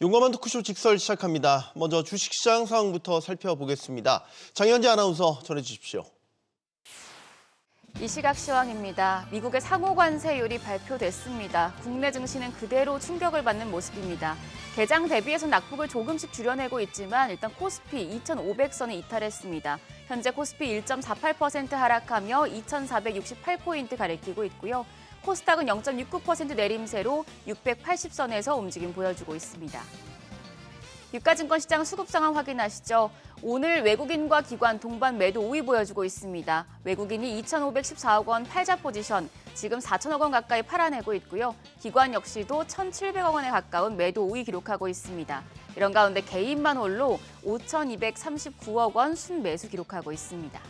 용감한 토크쇼 직설 시작합니다. 먼저 주식시장 상황부터 살펴보겠습니다. 장현지 아나운서 전해주십시오. 이 시각 시황입니다. 미국의 상호관세율이 발표됐습니다. 국내 증시는 그대로 충격을 받는 모습입니다. 개장 대비해서 낙폭을 조금씩 줄여내고 있지만 일단 코스피 2,500선을 이탈했습니다. 현재 코스피 1.48% 하락하며 2,468포인트 가리키고 있고요. 코스닥은 0.69% 내림세로 680선에서 움직임 보여주고 있습니다. 유가증권 시장 수급 상황 확인하시죠. 오늘 외국인과 기관 동반 매도 우위 보여주고 있습니다. 외국인이 2,514억 원 팔자 포지션, 지금 4천억 원 가까이 팔아내고 있고요. 기관 역시도 1,700억 원에 가까운 매도 우위 기록하고 있습니다. 이런 가운데 개인만 홀로 5,239억 원 순매수 기록하고 있습니다.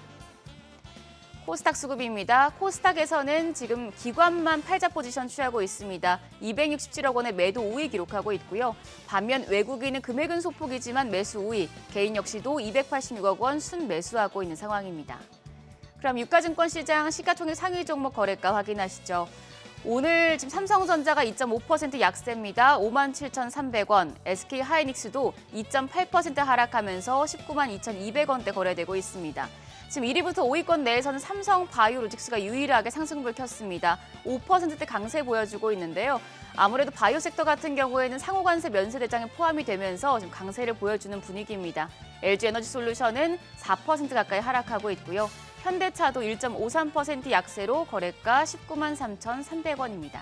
코스닥 수급입니다. 코스닥에서는 지금 기관만 팔자 포지션 취하고 있습니다. 267억 원의 매도 우위 기록하고 있고요. 반면 외국인은 금액은 소폭이지만 매수 우위, 개인 역시도 286억 원 순매수하고 있는 상황입니다. 그럼 유가증권 시장 시가총액 상위 종목 거래가 확인하시죠. 오늘 지금 삼성전자가 2.5% 약세입니다. 57,300원, SK하이닉스도 2.8% 하락하면서 192,200원대 거래되고 있습니다. 지금 1위부터 5위권 내에서는 삼성바이오로직스가 유일하게 상승불 켰습니다. 5%대 강세 보여주고 있는데요. 아무래도 바이오 섹터 같은 경우에는 상호관세 면세 대상에 포함이 되면서 지금 강세를 보여주는 분위기입니다. LG에너지솔루션은 4% 가까이 하락하고 있고요. 현대차도 1.53% 약세로 거래가 193,300원입니다.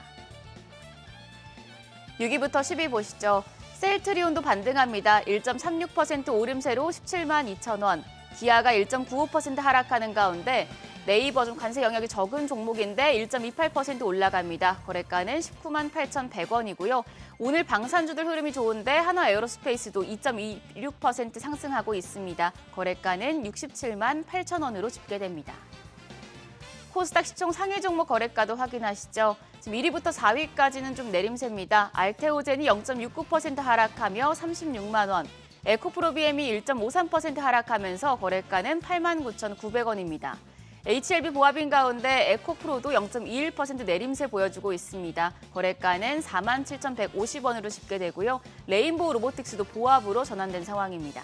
6위부터 10위 보시죠. 셀트리온도 반등합니다. 1.36% 오름세로 172,000원. 기아가 1.95% 하락하는 가운데 네이버 좀 관세 영역이 적은 종목인데 1.28% 올라갑니다. 거래가는 198,100원이고요. 오늘 방산주들 흐름이 좋은데 하나에어로스페이스도 2.26% 상승하고 있습니다. 거래가는 678,000원으로 집계됩니다. 코스닥 시총 상위 종목 거래가도 확인하시죠. 지금 1위부터 4위까지는 좀 내림세입니다. 알테오젠이 0.69% 하락하며 36만 원. 에코프로비엠이 1.53% 하락하면서 거래가는 89,900원입니다. HLB 보합인 가운데 에코프로도 0.21% 내림세 보여주고 있습니다. 거래가는 47,150원으로 집계되고요. 레인보우 로보틱스도 보합으로 전환된 상황입니다.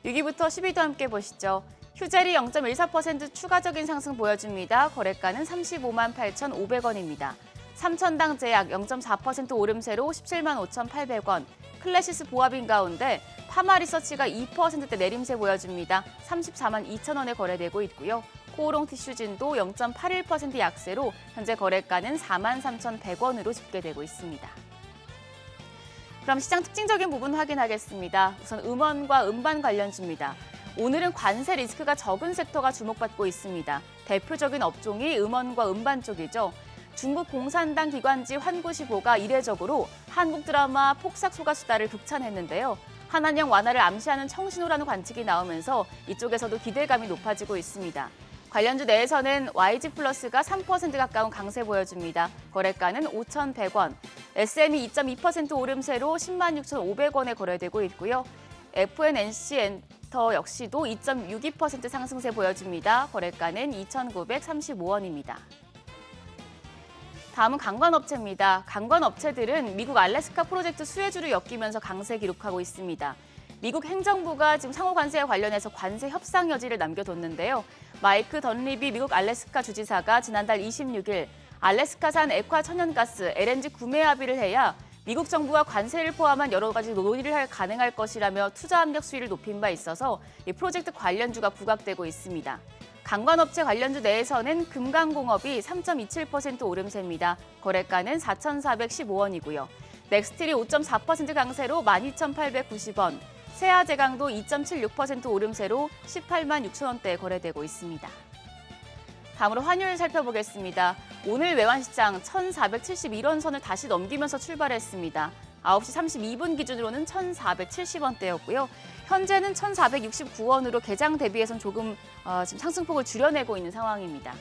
6위부터 10위도 함께 보시죠. 휴젤이 0.14% 추가적인 상승 보여줍니다. 거래가는 358,500원입니다. 삼천당 제약 0.4% 오름세로 175,800원. 클래시스 보합인 가운데 파마리서치가 2%대 내림세 보여줍니다. 342,000원에 거래되고 있고요. 코오롱 티슈진도 0.81% 약세로 현재 거래가는 43,100원으로 집계되고 있습니다. 그럼 시장 특징적인 부분 확인하겠습니다. 우선 음원과 음반 관련주입니다. 오늘은 관세 리스크가 적은 섹터가 주목받고 있습니다. 대표적인 업종이 음원과 음반 쪽이죠. 중국 공산당 기관지 환구시보가 이례적으로 한국 드라마 폭삭소가수다를 극찬했는데요. 한한령 완화를 암시하는 청신호라는 관측이 나오면서 이쪽에서도 기대감이 높아지고 있습니다. 관련주 내에서는 YG플러스가 3% 가까운 강세 보여줍니다. 거래가는 5,100원. SM이 2.2% 오름세로 106,500원에 거래되고 있고요. FNNC엔터 역시도 2.62% 상승세 보여줍니다. 거래가는 2,935원입니다. 다음은 관광업체입니다. 관광업체들은 미국 알래스카 프로젝트 수혜주를 엮이면서 강세 기록하고 있습니다. 미국 행정부가 지금 상호관세와 관련해서 관세 협상 여지를 남겨뒀는데요. 마이크 던리비 미국 알래스카 주지사가 지난달 26일 알래스카산 액화 천연가스 LNG 구매 합의를 해야 미국 정부가 관세를 포함한 여러 가지 논의를 가능할 것이라며 투자 압력 수위를 높인 바 있어서 이 프로젝트 관련주가 부각되고 있습니다. 관광업체 관련주 내에서는 금강공업이 3.27% 오름세입니다. 거래가는 4,415원이고요. 넥스틸이 5.4% 강세로 12,890원, 세아제강도 2.76% 오름세로 186,000원대에 거래되고 있습니다. 다음으로 환율 살펴보겠습니다. 오늘 외환시장 1,471원 선을 다시 넘기면서 출발했습니다. 9시 32분 기준으로는 1,470원대였고요. 현재는 1,469원으로 개장 대비해서는 조금 지금 상승폭을 줄여내고 있는 상황입니다.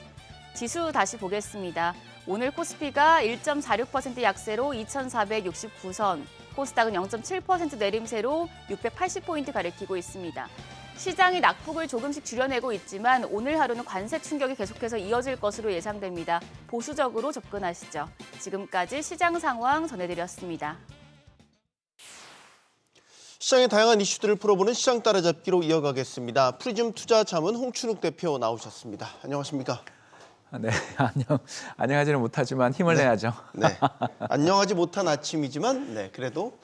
지수 다시 보겠습니다. 오늘 코스피가 1.46% 약세로 2,469선, 코스닥은 0.7% 내림세로 680포인트 가리키고 있습니다. 시장이 낙폭을 조금씩 줄여내고 있지만 오늘 하루는 관세 충격이 계속해서 이어질 것으로 예상됩니다. 보수적으로 접근하시죠. 지금까지 시장 상황 전해드렸습니다. 시장의 다양한 이슈들을 풀어보는 시장 따라잡기로 이어가겠습니다. 프리즘 투자자문 홍춘욱 대표 나오셨습니다. 안녕하십니까? 네, 안녕하지는 못하지만 힘을 내야죠. 네, 안녕하지 못한 아침이지만 그래도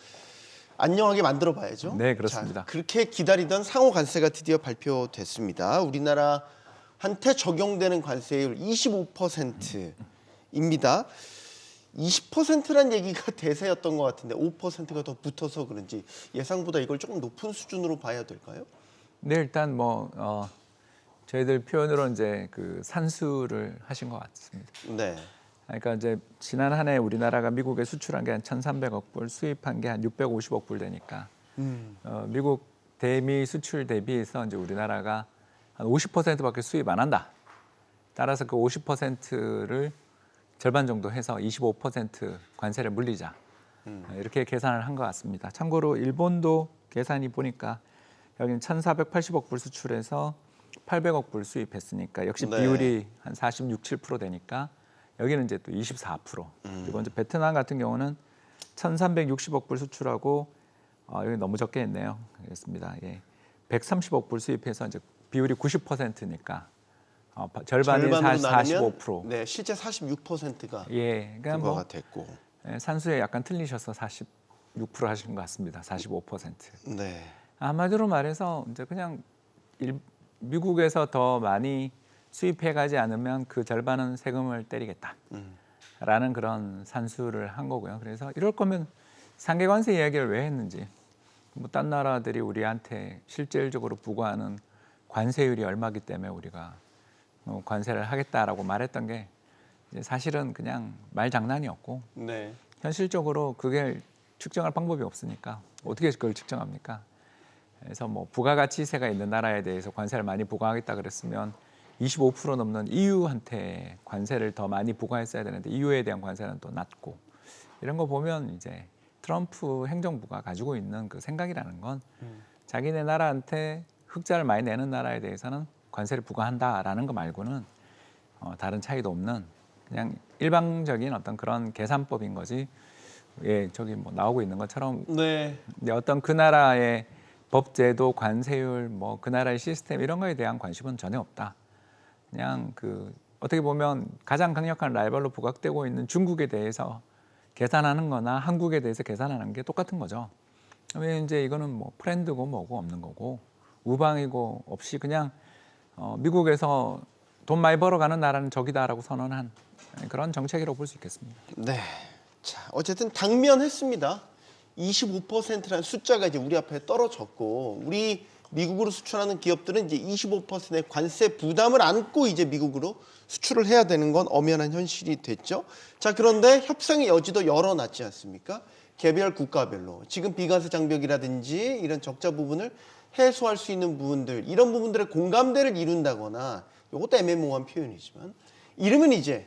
안녕하게 만들어 봐야죠. 네, 그렇습니다. 자, 그렇게 기다리던 상호 관세가 드디어 발표됐습니다. 우리나라한테 적용되는 관세율 25%입니다. 20%란 얘기가 대세였던 것 같은데 5%가 더 붙어서 그런지 예상보다 이걸 조금 높은 수준으로 봐야 될까요? 네, 일단 저희들 표현으로 이제 그 산수를 하신 것 같습니다. 네. 그러니까 이제 지난 한 해 우리나라가 미국에 수출한 게 한 1,300억 불, 수입한 게 한 650억 불 되니까 미국 대미 수출 대비해서 이제 우리나라가 한 50%밖에 수입 안 한다. 따라서 그 50%를 절반 정도 해서 25% 관세를 물리자. 이렇게 계산을 한 것 같습니다. 참고로 일본도 계산이 보니까 여기는 1,480억 불 수출해서 800억 불 수입했으니까 역시 네. 비율이 한 46, 7% 되니까 여기는 이제 또 24%. 그리고 이제 베트남 같은 경우는 1,360억 불 수출하고 여기 너무 적게 했네요. 그렇습니다. 예. 130억 불 수입해서 이제 비율이 90%니까 절반이 절반으로 나누면 45%. 네, 실제 46%가 예, 그러니까 부과가 됐고. 산수에 약간 틀리셔서 46% 하신 것 같습니다. 45%. 네. 한마디로 말해서 이제 그냥 미국에서 더 많이 수입해가지 않으면 그 절반은 세금을 때리겠다라는 그런 산수를 한 거고요. 그래서 이럴 거면 상계관세 이야기를 왜 했는지, 딴 나라들이 우리한테 실질적으로 부과하는 관세율이 얼마기 때문에 우리가 관세를 하겠다라고 말했던 게 사실은 그냥 말 장난이었고 네. 현실적으로 그게 측정할 방법이 없으니까 어떻게 그걸 측정합니까? 그래서 부가가치세가 있는 나라에 대해서 관세를 많이 부과하겠다 그랬으면 25% 넘는 EU한테 관세를 더 많이 부과했어야 되는데 EU에 대한 관세는 또 낮고 이런 거 보면 이제 트럼프 행정부가 가지고 있는 그 생각이라는 건 자기네 나라한테 흑자를 많이 내는 나라에 대해서는 관세를 부과한다라는 거 말고는 다른 차이도 없는 그냥 일방적인 어떤 그런 계산법인 거지. 예, 저기 나오고 있는 것처럼 네. 어떤 그 나라의 법제도, 관세율, 그 나라의 시스템 이런 거에 대한 관심은 전혀 없다. 그냥 어떻게 보면 가장 강력한 라이벌로 부각되고 있는 중국에 대해서 계산하는 거나 한국에 대해서 계산하는 게 똑같은 거죠. 왜 이제 이거는 프렌드고 뭐고 없는 거고 우방이고 없이 그냥 미국에서 돈 많이 벌어가는 나라는 적이다라고 선언한 그런 정책이라고 볼 수 있겠습니다. 네. 자, 어쨌든 당면했습니다. 25%라는 숫자가 이제 우리 앞에 떨어졌고 우리 미국으로 수출하는 기업들은 이제 25%의 관세 부담을 안고 이제 미국으로 수출을 해야 되는 건 엄연한 현실이 됐죠. 자, 그런데 협상의 여지도 열어놨지 않습니까? 개별 국가별로 지금 비관세 장벽이라든지 이런 적자 부분을 해소할 수 있는 부분들, 이런 부분들의 공감대를 이룬다거나, 이것도 애매모호한 표현이지만 이러면 이제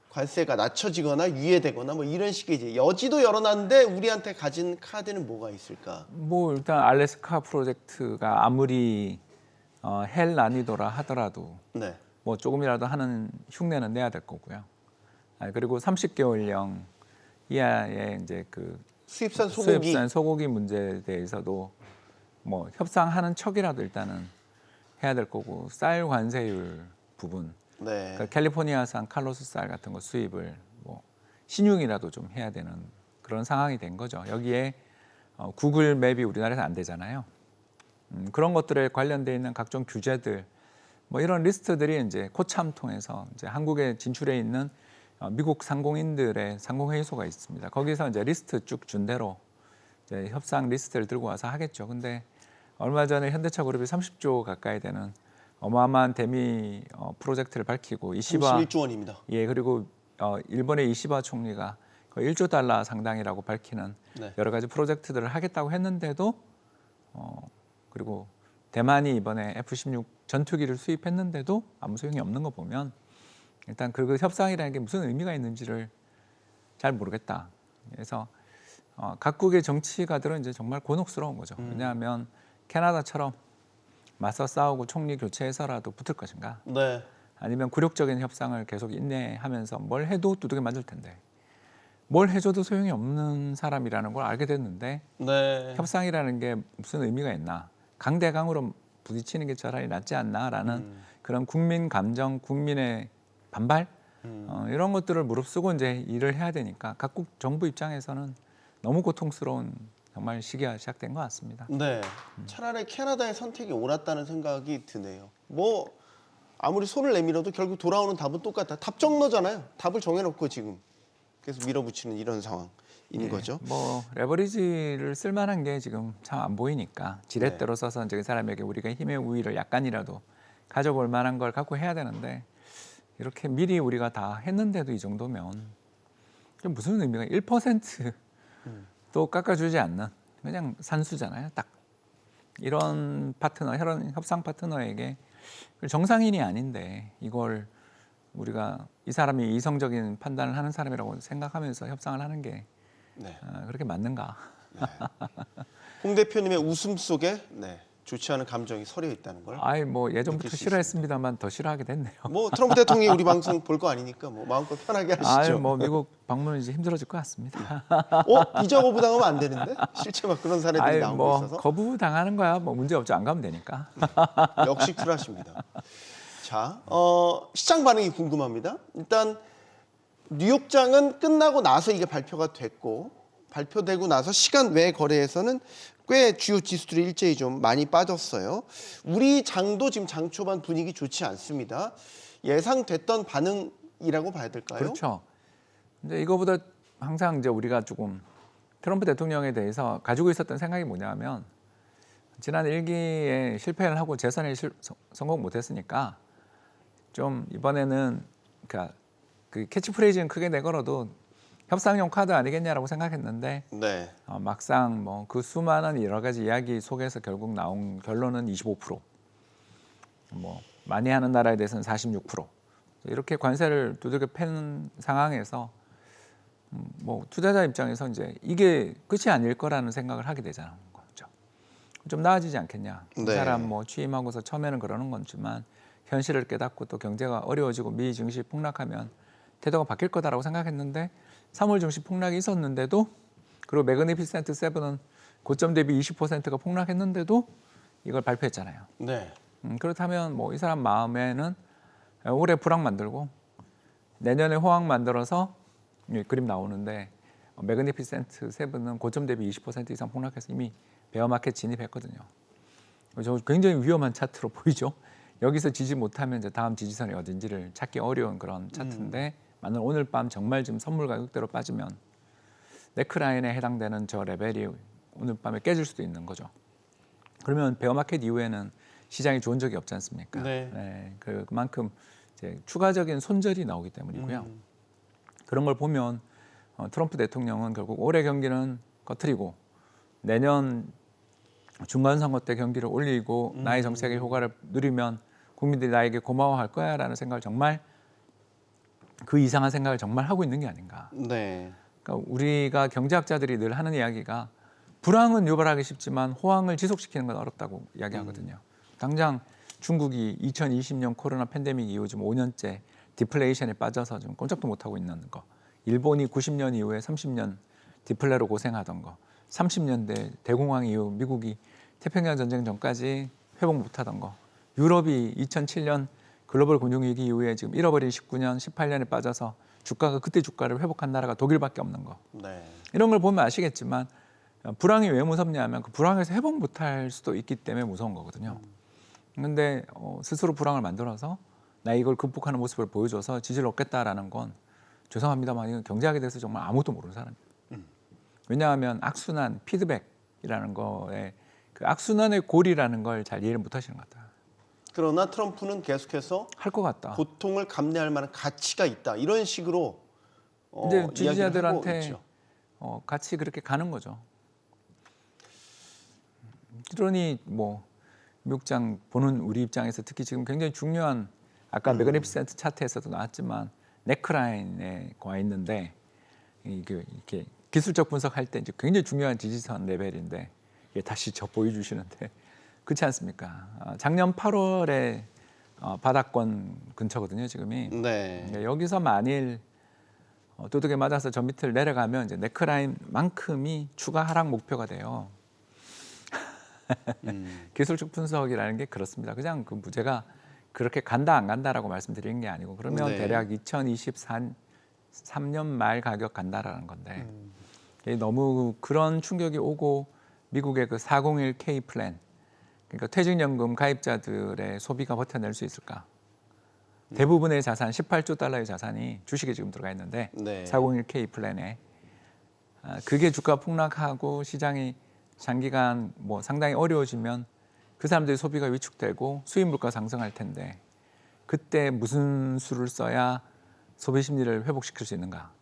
관세가 낮춰지거나 유예되거나 이런 식의 이제 여지도 열어놨는데 우리한테 가진 카드는 뭐가 있을까? 일단 알래스카 프로젝트가 아무리 헬 난이도라 하더라도 네. 조금이라도 하는 흉내는 내야 될 거고요. 그리고 30개월령 이하의 이제 수입산 소고기 문제에 대해서도 협상하는 척이라도 일단은 해야 될 거고 쌀 관세율 부분. 네. 그러니까 캘리포니아산 칼로스 쌀 같은 거 수입을 신용이라도 좀 해야 되는 그런 상황이 된 거죠. 여기에 구글 맵이 우리나라에서 안 되잖아요. 그런 것들에 관련돼 있는 각종 규제들, 이런 리스트들이 이제 코참 통해서 이제 한국에 진출해 있는 미국 상공인들의 상공회의소가 있습니다. 거기서 이제 리스트 쭉 준 대로 이제 협상 리스트를 들고 와서 하겠죠. 근데 얼마 전에 현대차그룹이 30조 가까이 되는 어마어마한 대미 프로젝트를 밝히고 31조 원입니다. 예, 그리고 일본의 이시바 총리가 거의 1조 달러 상당이라고 밝히는 네. 여러 가지 프로젝트들을 하겠다고 했는데도 그리고 대만이 이번에 F-16 전투기를 수입했는데도 아무 소용이 없는 거 보면 일단 그 협상이라는 게 무슨 의미가 있는지를 잘 모르겠다. 그래서 각국의 정치가들은 이제 정말 곤혹스러운 거죠. 왜냐하면 캐나다처럼 맞서 싸우고 총리 교체해서라도 붙을 것인가? 네. 아니면 굴욕적인 협상을 계속 인내하면서 뭘 해도 두들겨 맞을 텐데 뭘 해줘도 소용이 없는 사람이라는 걸 알게 됐는데 네. 협상이라는 게 무슨 의미가 있나? 강대강으로 부딪히는 게 차라리 낫지 않나라는 그런 국민 감정, 국민의 반발 이런 것들을 무릅쓰고 이제 일을 해야 되니까 각국 정부 입장에서는 너무 고통스러운 정말 시기가 시작된 것 같습니다. 네. 차라리 캐나다의 선택이 옳았다는 생각이 드네요. 뭐 아무리 손을 내밀어도 결국 돌아오는 답은 똑같다. 답정너잖아요. 답을 정해놓고 지금 계속 밀어붙이는 이런 상황인 거죠. 뭐 레버리지를 쓸만한 게 지금 참 안 보이니까 지렛대로 써서 이제 그 사람에게 우리가 힘의 우위를 약간이라도 가져볼 만한 걸 갖고 해야 되는데 이렇게 미리 우리가 다 했는데도 이 정도면 좀 무슨 의미가 1%도 깎아주지 않는 그냥 산수잖아요. 딱 이런 파트너, 이런 협상 파트너에게 정상인이 아닌데 이걸 우리가 이 사람이 이성적인 판단을 하는 사람이라고 생각하면서 협상을 하는 게 네. 그렇게 맞는가? 홍 대표님의 웃음 속에 좋지 않은 감정이 서려 있다는 걸. 아이 뭐 예전부터 느낄 수 싫어했습니다만 더 싫어하게 됐네요. 뭐 트럼프 대통령이 우리 방송 볼 거 아니니까 뭐 마음껏 편하게 하시죠. 아유 뭐 미국 방문은 이제 힘들어질 것 같습니다. 이자 거부 당하면 안 되는데 실제 막 그런 사례들이 아유 나오고 뭐 있어서 거부 당하는 거야 뭐 문제 없죠. 안 가면 되니까. 역시 쿨하십니다. 자, 시장 반응이 궁금합니다. 일단 뉴욕장은 끝나고 나서 이게 발표가 됐고 발표되고 나서 시간 외 거래에서는 꽤 주요 지수들이 일제히 좀 많이 빠졌어요. 우리 장도 지금 장 초반 분위기 좋지 않습니다. 예상됐던 반응이라고 봐야 될까요? 그렇죠. 이제 이거보다 항상 이제 우리가 조금 트럼프 대통령에 대해서 가지고 있었던 생각이 뭐냐면 지난 1기에 실패를 하고 재선에 성공 못했으니까 좀 이번에는 그러니까 그 캐치프레이즈는 크게 내걸어도 협상용 카드 아니겠냐라고 생각했는데 네. 막상 뭐 그 수많은 여러 가지 이야기 속에서 결국 나온 결론은 25%, 뭐 많이 하는 나라에 대해서는 46%. 이렇게 관세를 두들겨 패는 상황에서 뭐 투자자 입장에서 이제 이게 끝이 아닐 거라는 생각을 하게 되자는 거죠. 좀 나아지지 않겠냐. 이 네. 사람 뭐 취임하고서 처음에는 그러는 거지만 현실을 깨닫고 또 경제가 어려워지고 미 증시 폭락하면 태도가 바뀔 거다라고 생각했는데 3월 증시 폭락이 있었는데도 그리고 매그니피센트 7은 고점 대비 20%가 폭락했는데도 이걸 발표했잖아요. 네. 그렇다면 뭐 이 사람 마음에는 올해 불황 만들고 내년에 호황 만들어서 그림 나오는데 매그니피센트 7은 고점 대비 20% 이상 폭락해서 이미 베어마켓 진입했거든요. 저 굉장히 위험한 차트로 보이죠. 여기서 지지 못하면 이제 다음 지지선이 어딘지를 찾기 어려운 그런 차트인데 만약 오늘 밤 정말 지금 선물 가격대로 빠지면 네크라인에 해당되는 저 레벨이 오늘 밤에 깨질 수도 있는 거죠. 그러면 베어마켓 이후에는 시장이 좋은 적이 없지 않습니까? 네. 그만큼 이제 추가적인 손절이 나오기 때문이고요. 그런 걸 보면 트럼프 대통령은 결국 올해 경기는 꺼트리고 내년 중간선거 때 경기를 올리고 나의 정책의 효과를 누리면 국민들이 나에게 고마워할 거야라는 생각을 정말 그 이상한 생각을 정말 하고 있는 게 아닌가. 네. 그러니까 우리가 경제학자들이 늘 하는 이야기가 불황은 유발하기 쉽지만 호황을 지속시키는 건 어렵다고 이야기하거든요. 당장 중국이 2020년 코로나 팬데믹 이후 지금 5년째 디플레이션에 빠져서 좀 꼼짝도 못하고 있는 거. 일본이 90년 이후에 30년 디플레로 고생하던 거. 30년대 대공황 이후 미국이 태평양 전쟁 전까지 회복 못하던 거. 유럽이 2007년 글로벌 금융위기 이후에 지금 잃어버린 19년, 18년에 빠져서 주가가 그때 주가를 회복한 나라가 독일밖에 없는 거. 네. 이런 걸 보면 아시겠지만 불황이 왜 무섭냐면 그 불황에서 회복 못할 수도 있기 때문에 무서운 거거든요. 그런데 스스로 불황을 만들어서 나 이걸 극복하는 모습을 보여줘서 지지를 얻겠다라는 건 죄송합니다만 이건 경제학에 대해서 정말 아무것도 모르는 사람이에요. 왜냐하면 악순환, 피드백이라는 거에 그 악순환의 고리라는 걸 잘 이해를 못 하시는 것 같아요. 그러나 트럼프는 계속해서 할 것 같다. 고통을 감내할 만한 가치가 있다. 이런 식으로 이제 이야기를 하고 지지자들한테 있죠. 같이 그렇게 가는 거죠. 그러니 뭐 미국장 보는 우리 입장에서 특히 지금 굉장히 중요한 아까 매그니피센트 차트에서도 나왔지만 네크라인에 와 있는데 이렇게 기술적 분석할 때 이제 굉장히 중요한 지지선 레벨인데 이게 다시 저 보여주시는데 그렇지 않습니까? 작년 8월에 바닥권 근처거든요, 지금이. 네. 그러니까 여기서 만일 도둑에 맞아서 저 밑을 내려가면 이제 네크라인만큼이 추가 하락 목표가 돼요. 기술적 분석이라는 게 그렇습니다. 그냥 그 무죄가 그렇게 간다 안 간다라고 말씀드리는 게 아니고 그러면 네. 대략 2023년 말 가격 간다라는 건데 너무 그런 충격이 오고 미국의 그 401k 플랜 그러니까 퇴직연금 가입자들의 소비가 버텨낼 수 있을까? 대부분의 자산 18조 달러의 자산이 주식에 지금 들어가 있는데 네. 401k 플랜에 그게 주가 폭락하고 시장이 장기간 뭐 상당히 어려워지면 그 사람들의 소비가 위축되고 수입 물가 상승할 텐데 그때 무슨 수를 써야 소비 심리를 회복시킬 수 있는가?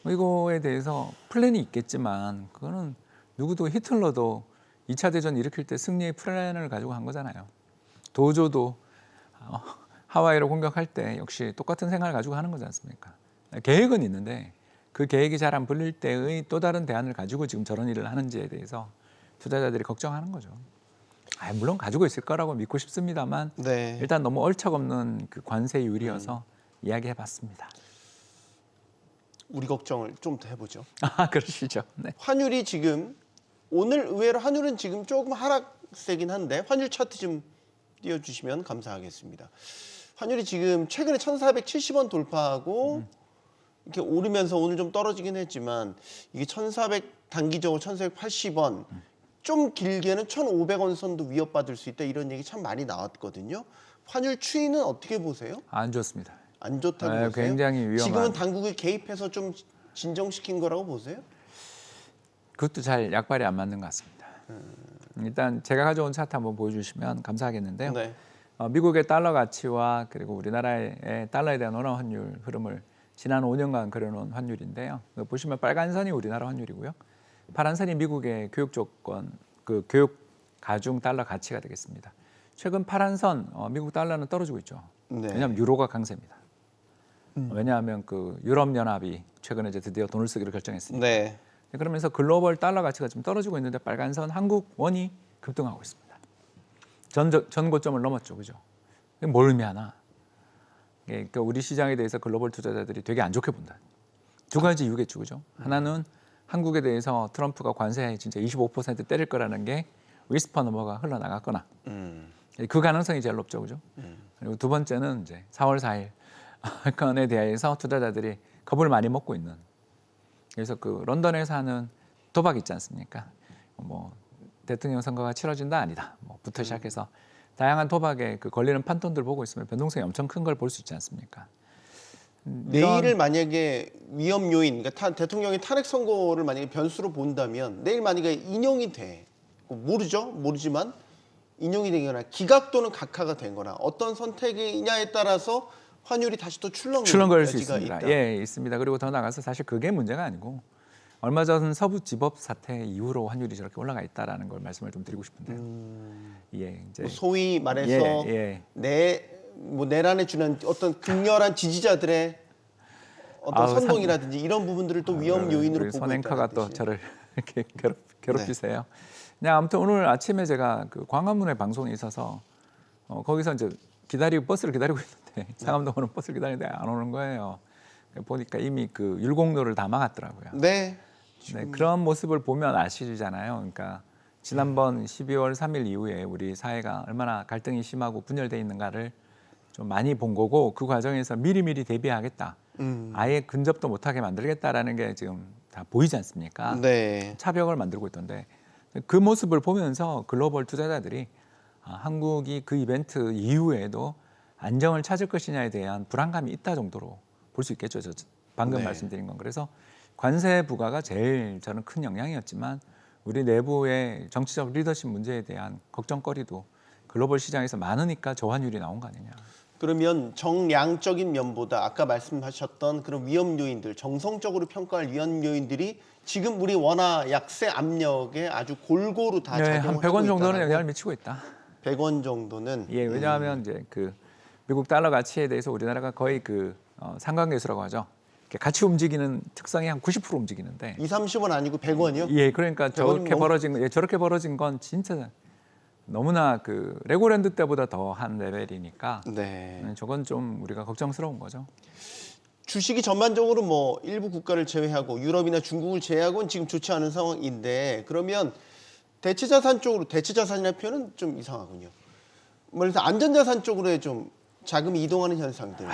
이거에 대해서 플랜이 있겠지만 그거는 누구도 히틀러도 2차 대전 일으킬 때 승리의 플랜을 가지고 한 거잖아요. 도조도 하와이를 공격할 때 역시 똑같은 생각을 가지고 하는 거지 않습니까? 계획은 있는데 그 계획이 잘 안 풀릴 때의 또 다른 대안을 가지고 지금 저런 일을 하는지에 대해서 투자자들이 걱정하는 거죠. 물론 가지고 있을 거라고 믿고 싶습니다만 네. 일단 너무 얼척없는 그 관세율이어서 이야기해봤습니다. 우리 걱정을 좀 더 해보죠. 그러시죠. 네. 환율이 지금 오늘 의외로 환율은 지금 조금 하락세긴 한데 환율 차트 좀 띄워주시면 감사하겠습니다. 환율이 지금 최근에 1,470원 돌파하고 이렇게 오르면서 오늘 좀 떨어지긴 했지만 이게 1,400 단기적으로 1,480원 좀 길게는 1,500원 선도 위협받을 수 있다 이런 얘기 참 많이 나왔거든요. 환율 추이는 어떻게 보세요? 안 좋습니다. 안 좋다고 네, 보세요? 굉장히 위험한. 지금은 당국이 개입해서 좀 진정시킨 거라고 보세요? 그것도 잘 약발이 안 맞는 것 같습니다. 일단 제가 가져온 차트 한번 보여주시면 감사하겠는데요. 네. 미국의 달러 가치와 그리고 우리나라의 달러에 대한 원화 환율 흐름을 지난 5년간 그려놓은 환율인데요. 보시면 빨간 선이 우리나라 환율이고요. 파란 선이 미국의 교육 조건, 그 교육 가중 달러 가치가 되겠습니다. 최근 파란 선 미국 달러는 떨어지고 있죠. 네. 왜냐하면 유로가 강세입니다. 왜냐하면 그 유럽 연합이 최근에 이제 드디어 돈을 쓰기로 결정했으니까. 네. 그러면서 글로벌 달러 가치가 좀 떨어지고 있는데 빨간 선 한국 원이 급등하고 있습니다. 전 고점을 넘었죠, 그죠? 뭘 의미하나? 그러니까 우리 시장에 대해서 글로벌 투자자들이 되게 안 좋게 본다. 두 가지 이유겠죠, 그죠? 하나는 한국에 대해서 트럼프가 관세 진짜 25% 때릴 거라는 게 위스퍼 넘어가 흘러나갔거나 그 가능성이 제일 높죠, 그죠? 그리고 두 번째는 이제 4월 4일 건에 대해서 투자자들이 겁을 많이 먹고 있는. 그래서 그 런던에서 하는 도박 있지 않습니까? 뭐 대통령 선거가 치러진다 아니다. 뭐부터 시작해서 다양한 도박에 그 걸리는 판돈들 보고 있으면 변동성이 엄청 큰 걸 볼 수 있지 않습니까? 내일을 만약에 위험 요인, 그러니까 대통령이 탄핵 선고를 만약에 변수로 본다면 내일 만약에 인용이 돼, 모르지만 인용이 되거나 기각 또는 각하가 되거나 어떤 선택이냐에 따라서 환율이 다시 또 출렁거릴 수 여지가 있습니다. 있다. 예, 있습니다. 그리고 더 나가서 사실 그게 문제가 아니고 얼마 전 서부 지법 사태 이후로 환율이 저렇게 올라가 있다라는 걸 말씀을 좀 드리고 싶은데요. 예, 이제 소위 말해서 내란에 주는 어떤 극렬한 지지자들의 어떤 선동이라든지 이런 부분들을 또 위험 요인으로 보고 선앵커가 있다는 또 뜻이. 저를 이렇게 괴롭히세요. 그냥 아무튼 오늘 아침에 제가 그 광화문에 방송이 있어서 거기서 이제 버스를 기다리고 있는데 상암동으로 버스를 기다리는데 안 오는 거예요. 보니까 이미 그 율곡로를 다 막았더라고요. 네. 네, 그런 모습을 보면 아시잖아요. 그러니까 지난번 12월 3일 이후에 우리 사회가 얼마나 갈등이 심하고 분열돼 있는가를 좀 많이 본 거고 그 과정에서 미리미리 대비하겠다. 아예 근접도 못하게 만들겠다라는 게 지금 다 보이지 않습니까? 네. 차벽을 만들고 있던데 그 모습을 보면서 글로벌 투자자들이 한국이 그 이벤트 이후에도 안정을 찾을 것이냐에 대한 불안감이 있다 정도로 볼 수 있겠죠. 저 방금 네. 말씀드린 건. 그래서 관세 부과가 제일 저는 큰 영향이었지만 우리 내부의 정치적 리더십 문제에 대한 걱정거리도 글로벌 시장에서 많으니까 저환율이 나온 거 아니냐. 그러면 정량적인 면보다 아까 말씀하셨던 그런 위험 요인들, 정성적으로 평가할 위험 요인들이 지금 우리 원화 약세 압력에 아주 골고루 다 네, 작용하고 한 100원 정도는 있다라고? 영향을 미치고 있다. 100원 정도는. 예, 왜냐하면 이제 그 미국 달러 가치에 대해서 우리나라가 거의 그 상관계수라고 하죠. 같이 움직이는 특성이 한 90% 움직이는데. 2, 30원 아니고 100원이요? 예, 그러니까 100원이면 저렇게 벌어진 건 진짜 너무나 그 레고랜드 때보다 더 한 레벨이니까 네. 저건 좀 우리가 걱정스러운 거죠. 주식이 전반적으로 뭐 일부 국가를 제외하고 유럽이나 중국을 제외하고는 지금 좋지 않은 상황인데 그러면 대체자산 쪽으로 대체자산이라는 표현은 좀 이상하군요. 그래서 안전자산 쪽으로 좀 자금이 이동하는 현상들.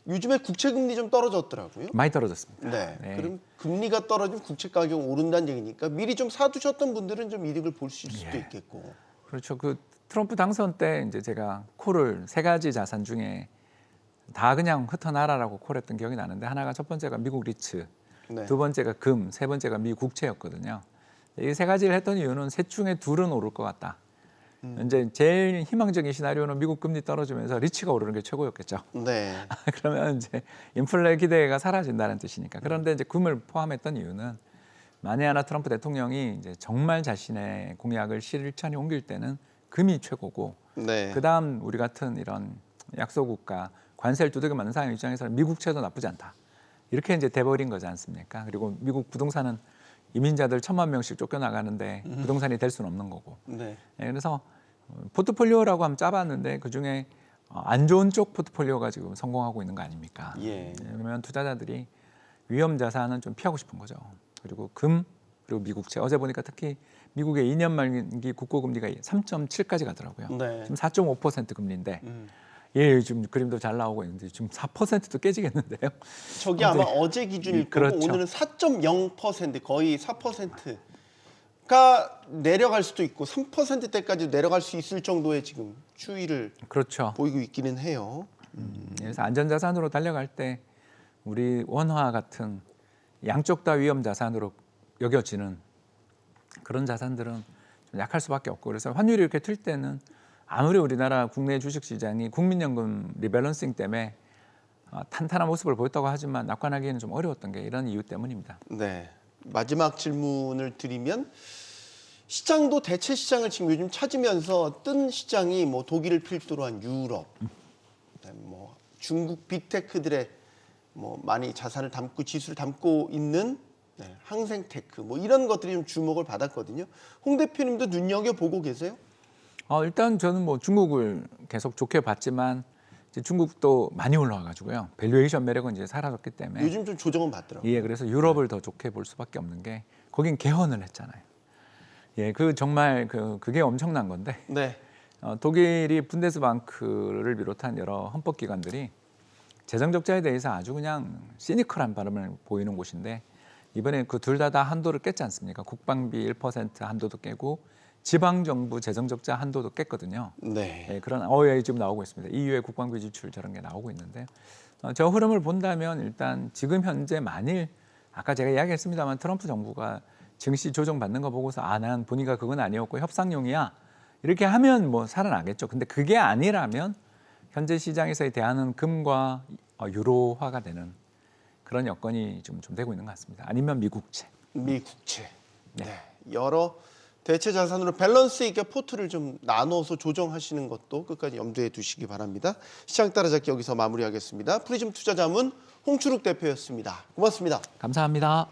요즘에 국채 금리 좀 떨어졌더라고요. 많이 떨어졌습니다. 네. 네. 그럼 금리가 떨어지면 국채 가격 오른다는 얘기니까 미리 좀 사두셨던 분들은 좀 이득을 볼 수도 있겠고. 그렇죠. 그 트럼프 당선 때 이제 제가 콜을 3가지 자산 중에 다 그냥 흩어나라라고 콜했던 기억이 나는데 하나가 첫 번째가 미국 리츠, 네. 두 번째가 금, 세 번째가 미 국채였거든요. 이 3가지를 했던 이유는 셋 중에 둘은 오를 것 같다. 이제 제일 희망적인 시나리오는 미국 금리 떨어지면서 리츠가 오르는 게 최고였겠죠. 네. 그러면 이제 인플레 기대가 사라진다는 뜻이니까. 그런데 이제 금을 포함했던 이유는 만에 하나 트럼프 대통령이 이제 정말 자신의 공약을 실천에 옮길 때는 금이 최고고, 네. 그다음 우리 같은 이런 약소국가 관세를 두들겨 맞는 사람 입장에서는 미국채도 나쁘지 않다. 이렇게 이제 돼버린 거지 않습니까? 그리고 미국 부동산은 이민자들 1,000만 명씩 쫓겨나가는데 부동산이 될 수는 없는 거고. 네. 그래서 포트폴리오라고 한번 짜봤는데 그중에 안 좋은 쪽 포트폴리오가 지금 성공하고 있는 거 아닙니까? 예. 그러면 투자자들이 위험 자산은 좀 피하고 싶은 거죠. 그리고 금, 그리고 미국채. 어제 보니까 특히 미국의 2년 만기 국고금리가 3.7까지 가더라고요. 네. 지금 4.5% 금리인데 예, 지금 그림도 잘 나오고 있는데 지금 4%도 깨지겠는데요. 저기 아마 어제 기준일 거고 그렇죠. 오늘은 4.0% 거의 4%가 내려갈 수도 있고 3%대까지 내려갈 수 있을 정도의 지금 추이를 그렇죠. 보이고 있기는 해요. 그래서 안전자산으로 달려갈 때 우리 원화 같은 양쪽 다 위험 자산으로 여겨지는 그런 자산들은 좀 약할 수밖에 없고, 그래서 환율이 이렇게 틀 때는 아무리 우리나라 국내 주식시장이 국민연금 리밸런싱 때문에 탄탄한 모습을 보였다고 하지만 낙관하기에는 좀 어려웠던 게 이런 이유 때문입니다. 네. 마지막 질문을 드리면 시장도 대체 시장을 지금 요즘 찾으면서 뜬 시장이 뭐 독일을 필두로 한 유럽, 뭐 중국 빅테크들의 뭐 많이 자산을 담고 지수를 담고 있는 항생테크 뭐 이런 것들이 좀 주목을 받았거든요. 홍 대표님도 눈여겨 보고 계세요? 일단 저는 뭐 중국을 계속 좋게 봤지만 이제 중국도 많이 올라와가지고요. 밸류에이션 매력은 이제 사라졌기 때문에 요즘 좀 조정은 받더라고요. 예, 그래서 유럽을 더 좋게 볼 수밖에 없는 게 거긴 개헌을 했잖아요. 예, 그 정말 그게 엄청난 건데 네. 독일이 분데스방크를 비롯한 여러 헌법기관들이 재정 적자에 대해서 아주 그냥 시니컬한 발음을 보이는 곳인데 이번에 그 둘 다 한도를 깼지 않습니까? 국방비 1% 한도도 깨고 지방정부 재정적자 한도도 깼거든요. 네. 예, 그런 예, 지금 나오고 있습니다. EU의 국방비 지출 저런 게 나오고 있는데 저 흐름을 본다면 일단 지금 현재 만일 아까 제가 이야기했습니다만 트럼프 정부가 증시 조정 받는 거 보고서 난 본의가 그건 아니었고 협상용이야 이렇게 하면 뭐 살아나겠죠. 근데 그게 아니라면 현재 시장에서의 대안은 금과 유로화가 되는 그런 여건이 좀 되고 있는 것 같습니다. 아니면 미국채. 미국채. 네. 네. 여러 대체 자산으로 밸런스 있게 포트를 좀 나눠서 조정하시는 것도 끝까지 염두에 두시기 바랍니다. 시장 따라잡기 여기서 마무리하겠습니다. 프리즘 투자자문 홍춘욱 대표였습니다. 고맙습니다. 감사합니다.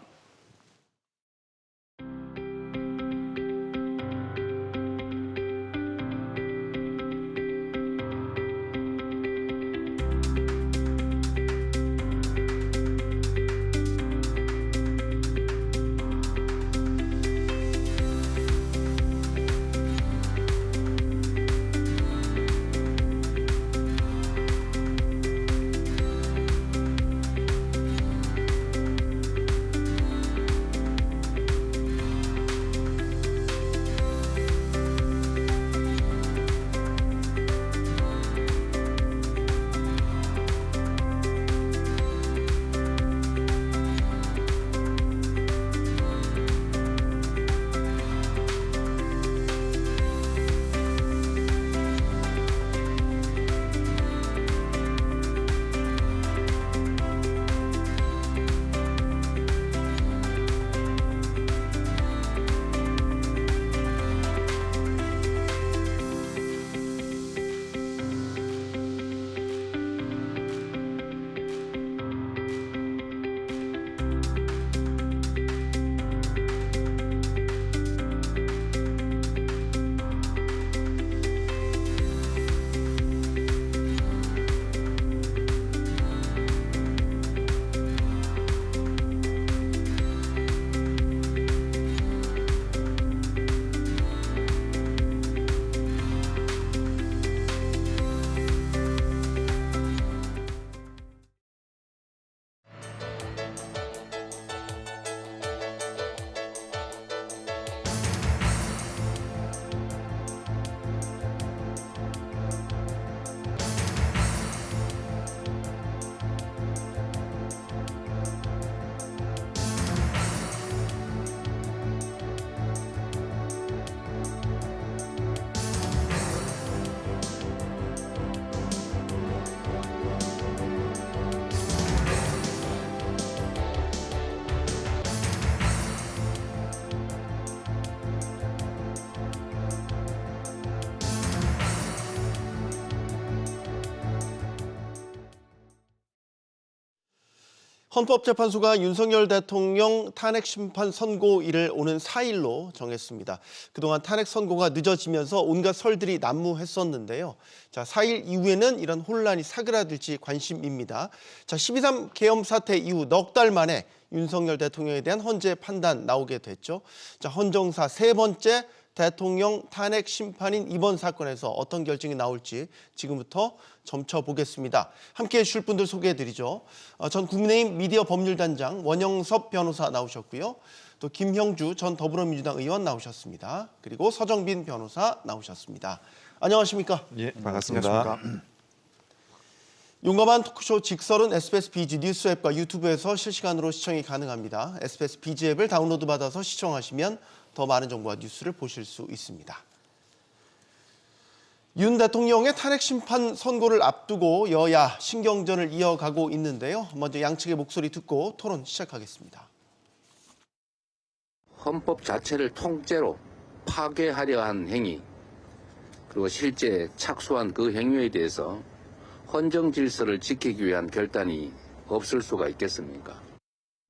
헌법재판소가 윤석열 대통령 탄핵 심판 선고일을 오는 4일로 정했습니다. 그동안 탄핵 선고가 늦어지면서 온갖 설들이 난무했었는데요. 자, 4일 이후에는 이런 혼란이 사그라들지 관심입니다. 자, 12.3 계엄 사태 이후 넉 달 만에 윤석열 대통령에 대한 헌재 판단 나오게 됐죠. 자, 헌정사 세 번째 대통령 탄핵 심판인 이번 사건에서 어떤 결정이 나올지 지금부터 점쳐보겠습니다. 함께해 주실 분들 소개해드리죠. 전 국민의힘 미디어 법률단장 원영섭 변호사 나오셨고요. 또 김형주 전 더불어민주당 의원 나오셨습니다. 그리고 서정빈 변호사 나오셨습니다. 안녕하십니까? 예, 반갑습니다. 용감한 토크쇼 직설은 SBS BG 뉴스 앱과 유튜브에서 실시간으로 시청이 가능합니다. SBS BG 앱을 다운로드 받아서 시청하시면 더 많은 정보와 뉴스를 보실 수 있습니다. 윤 대통령의 탄핵 심판 선고를 앞두고 여야 신경전을 이어가고 있는데요. 먼저 양측의 목소리 듣고 토론 시작하겠습니다. 헌법 자체를 통째로 파괴하려 한 행위, 그리고 실제 착수한 그 행위에 대해서 헌정 질서를 지키기 위한 결단이 없을 수가 있겠습니까?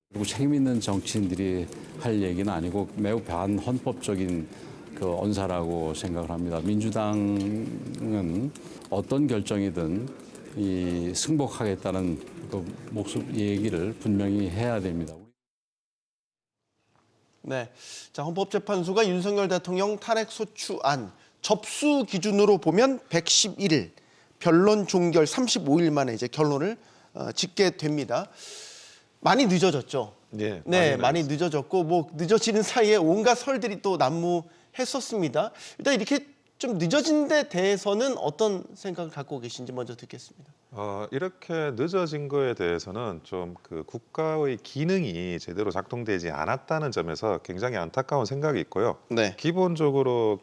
그리고 책임 있는 정치인들이 할 얘기는 아니고 매우 반헌법적인 그 언사라고 생각을 합니다. 민주당은 어떤 결정이든 이 승복하겠다는 그 목소리 얘기를 분명히 해야 됩니다. 네, 자, 헌법재판소가 윤석열 대통령 탄핵 소추안 접수 기준으로 보면 111일, 변론 종결 35일 만에 이제 결론을 짓게 됩니다. 많이 늦어졌죠. 네, 많이 늦어졌고 뭐 늦어지는 사이에 온갖 설들이 또 난무했었습니다. 일단 이렇게 좀 늦어진 데 대해서는 어떤 생각을 갖고 계신지 먼저 듣겠습니다. 이렇게 늦어진 거에 대해서는 좀 그 국가의 기능이 제대로 작동되지 않았다는 점에서 굉장히 안타까운 생각이 있고요. 네. 기본적으로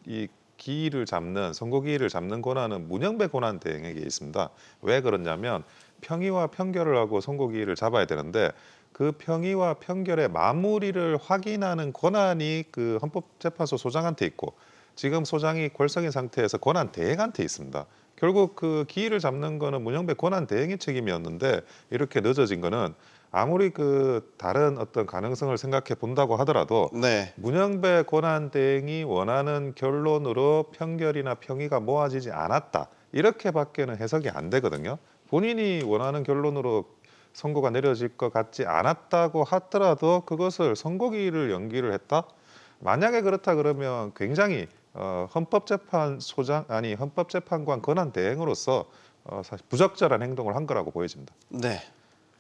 이 기일을 잡는 선고기일을 잡는 권한은 문영배 권한대행에게 있습니다. 왜 그러냐면 평의와 평결을 하고 선고기일을 잡아야 되는데 그 평의와 평결의 마무리를 확인하는 권한이 그 헌법재판소 소장한테 있고 지금 소장이 골석인 상태에서 권한대행한테 있습니다. 결국 그 기일을 잡는 거는 문영배 권한대행의 책임이었는데 이렇게 늦어진 거는 아무리 그 다른 어떤 가능성을 생각해 본다고 하더라도 네. 문영배 권한대행이 원하는 결론으로 평결이나 평의가 모아지지 않았다. 이렇게밖에는 해석이 안 되거든요. 본인이 원하는 결론으로 선고가 내려질 것 같지 않았다고 하더라도 그것을 선고기일을 연기를 했다? 만약에 그렇다 그러면 굉장히 헌법재판관 권한대행으로서 사실 부적절한 행동을 한 거라고 보여집니다. 네.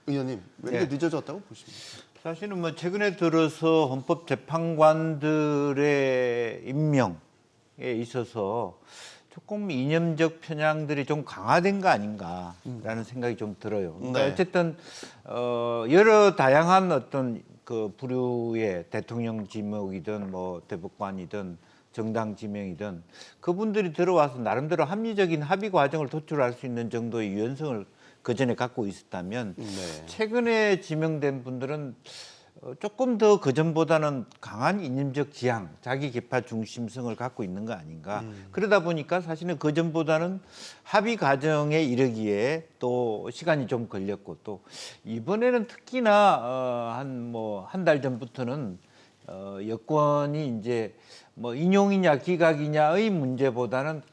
의원님, 왜 이렇게 늦어졌다고 보십니까? 사실은 뭐 최근에 들어서 헌법재판관들의 임명에 있어서 조금 이념적 편향들이 좀 강화된 거 아닌가라는 생각이 좀 들어요. 그러니까 네. 어쨌든 여러 다양한 어떤 그 부류의 대통령 지명이든 뭐 대법관이든 정당 지명이든 그분들이 들어와서 나름대로 합리적인 합의 과정을 도출할 수 있는 정도의 유연성을 그 전에 갖고 있었다면 네. 최근에 지명된 분들은 조금 더 그전보다는 강한 이념적 지향, 자기 계파 중심성을 갖고 있는 거 아닌가. 그러다 보니까 사실은 그전보다는 합의 과정에 이르기에 또 시간이 좀 걸렸고 또 이번에는 특히나 한 달 전부터는 여권이 이제 뭐 인용이냐 기각이냐의 문제보다는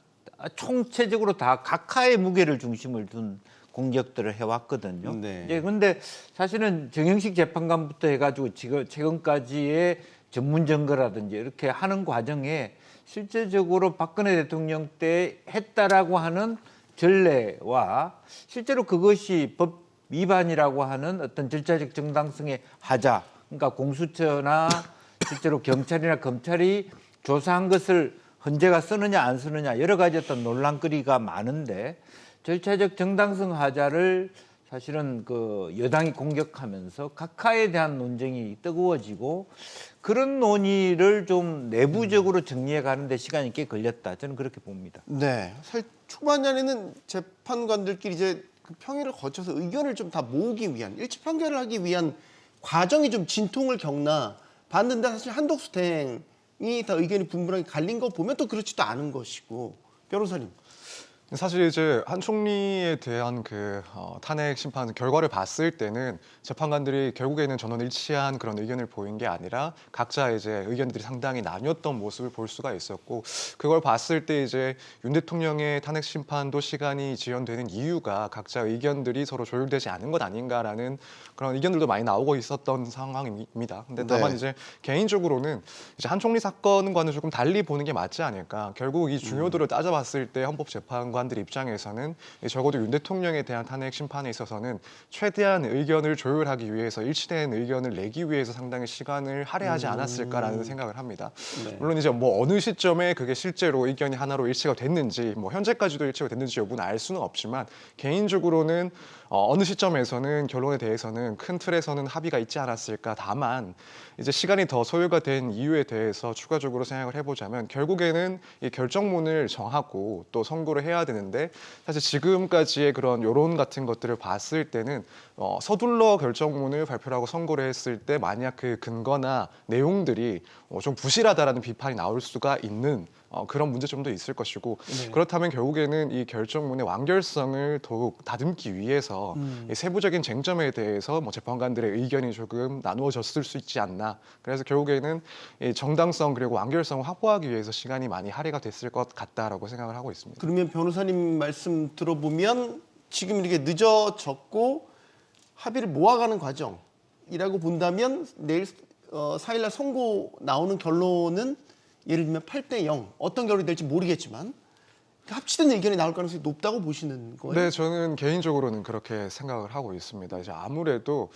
총체적으로 다 각하의 무게를 중심을 둔 공격들을 해왔거든요. 네. 이제 그런데 사실은 정영식 재판관부터 해가지고 지금 최근까지의 전문 증거라든지 이렇게 하는 과정에 실제적으로 박근혜 대통령 때 했다라고 하는 전례와 실제로 그것이 법 위반이라고 하는 어떤 절차적 정당성의 하자, 그러니까 공수처나 실제로 경찰이나 검찰이 조사한 것을 헌재가 쓰느냐 안 쓰느냐 여러 가지 어떤 논란거리가 많은데 절차적 정당성 하자를 사실은 그 여당이 공격하면서 각하에 대한 논쟁이 뜨거워지고 그런 논의를 좀 내부적으로 정리해 가는데 시간이 꽤 걸렸다. 저는 그렇게 봅니다. 네. 사실 초반에는 재판관들끼리 이제 그 평의를 거쳐서 의견을 좀 다 모으기 위한 일치 판결을 하기 위한 과정이 좀 진통을 겪나 봤는데 사실 한덕수 대행이 다 의견이 분분하게 갈린 거 보면 또 그렇지도 않은 것이고 변호사님 사실 이제 한 총리에 대한 탄핵 심판 결과를 봤을 때는 재판관들이 결국에는 전원 일치한 그런 의견을 보인 게 아니라 각자 이제 의견들이 상당히 나뉘었던 모습을 볼 수가 있었고, 그걸 봤을 때 이제 윤 대통령의 탄핵 심판도 시간이 지연되는 이유가 각자 의견들이 서로 조율되지 않은 것 아닌가라는 그런 의견들도 많이 나오고 있었던 상황입니다. 근데 다만 네. 이제 개인적으로는 이제 한 총리 사건과는 조금 달리 보는 게 맞지 않을까. 결국 이 중요도를 따져봤을 때 헌법재판관들 입장에서는 적어도 윤 대통령에 대한 탄핵 심판에 있어서는 최대한 의견을 조율하기 위해서 일치된 의견을 내기 위해서 상당히 시간을 할애하지 않았을까라는 생각을 합니다. 네. 물론 이제 뭐 어느 시점에 그게 실제로 의견이 하나로 일치가 됐는지, 뭐 현재까지도 일치가 됐는지 여부는 알 수는 없지만, 개인적으로는 어느 시점에서는 결론에 대해서는 큰 틀에서는 합의가 있지 않았을까. 다만 이제 시간이 더 소요가 된 이유에 대해서 추가적으로 생각을 해보자면, 결국에는 이 결정문을 정하고 또 선고를 해야 되는데, 사실 지금까지의 그런 여론 같은 것들을 봤을 때는 서둘러 결정문을 발표하고 선고를 했을 때 만약 그 근거나 내용들이 좀 부실하다라는 비판이 나올 수가 있는 그런 문제점도 있을 것이고, 네. 그렇다면 결국에는 이 결정문의 완결성을 더욱 다듬기 위해서 이 세부적인 쟁점에 대해서 뭐 재판관들의 의견이 조금 나누어졌을 수 있지 않나. 그래서 결국에는 이 정당성 그리고 완결성을 확보하기 위해서 시간이 많이 할애가 됐을 것 같다라고 생각을 하고 있습니다. 그러면 변호사님 말씀 들어보면 지금 이렇게 늦어졌고 합의를 모아가는 과정이라고 본다면 내일 4일날 선고 나오는 결론은 예를 들면 8대0 어떤 결론이 될지 모르겠지만 합치된 의견이 나올 가능성이 높다고 보시는 거예요? 네, 저는 개인적으로는 그렇게 생각을 하고 있습니다. 이제 아무래도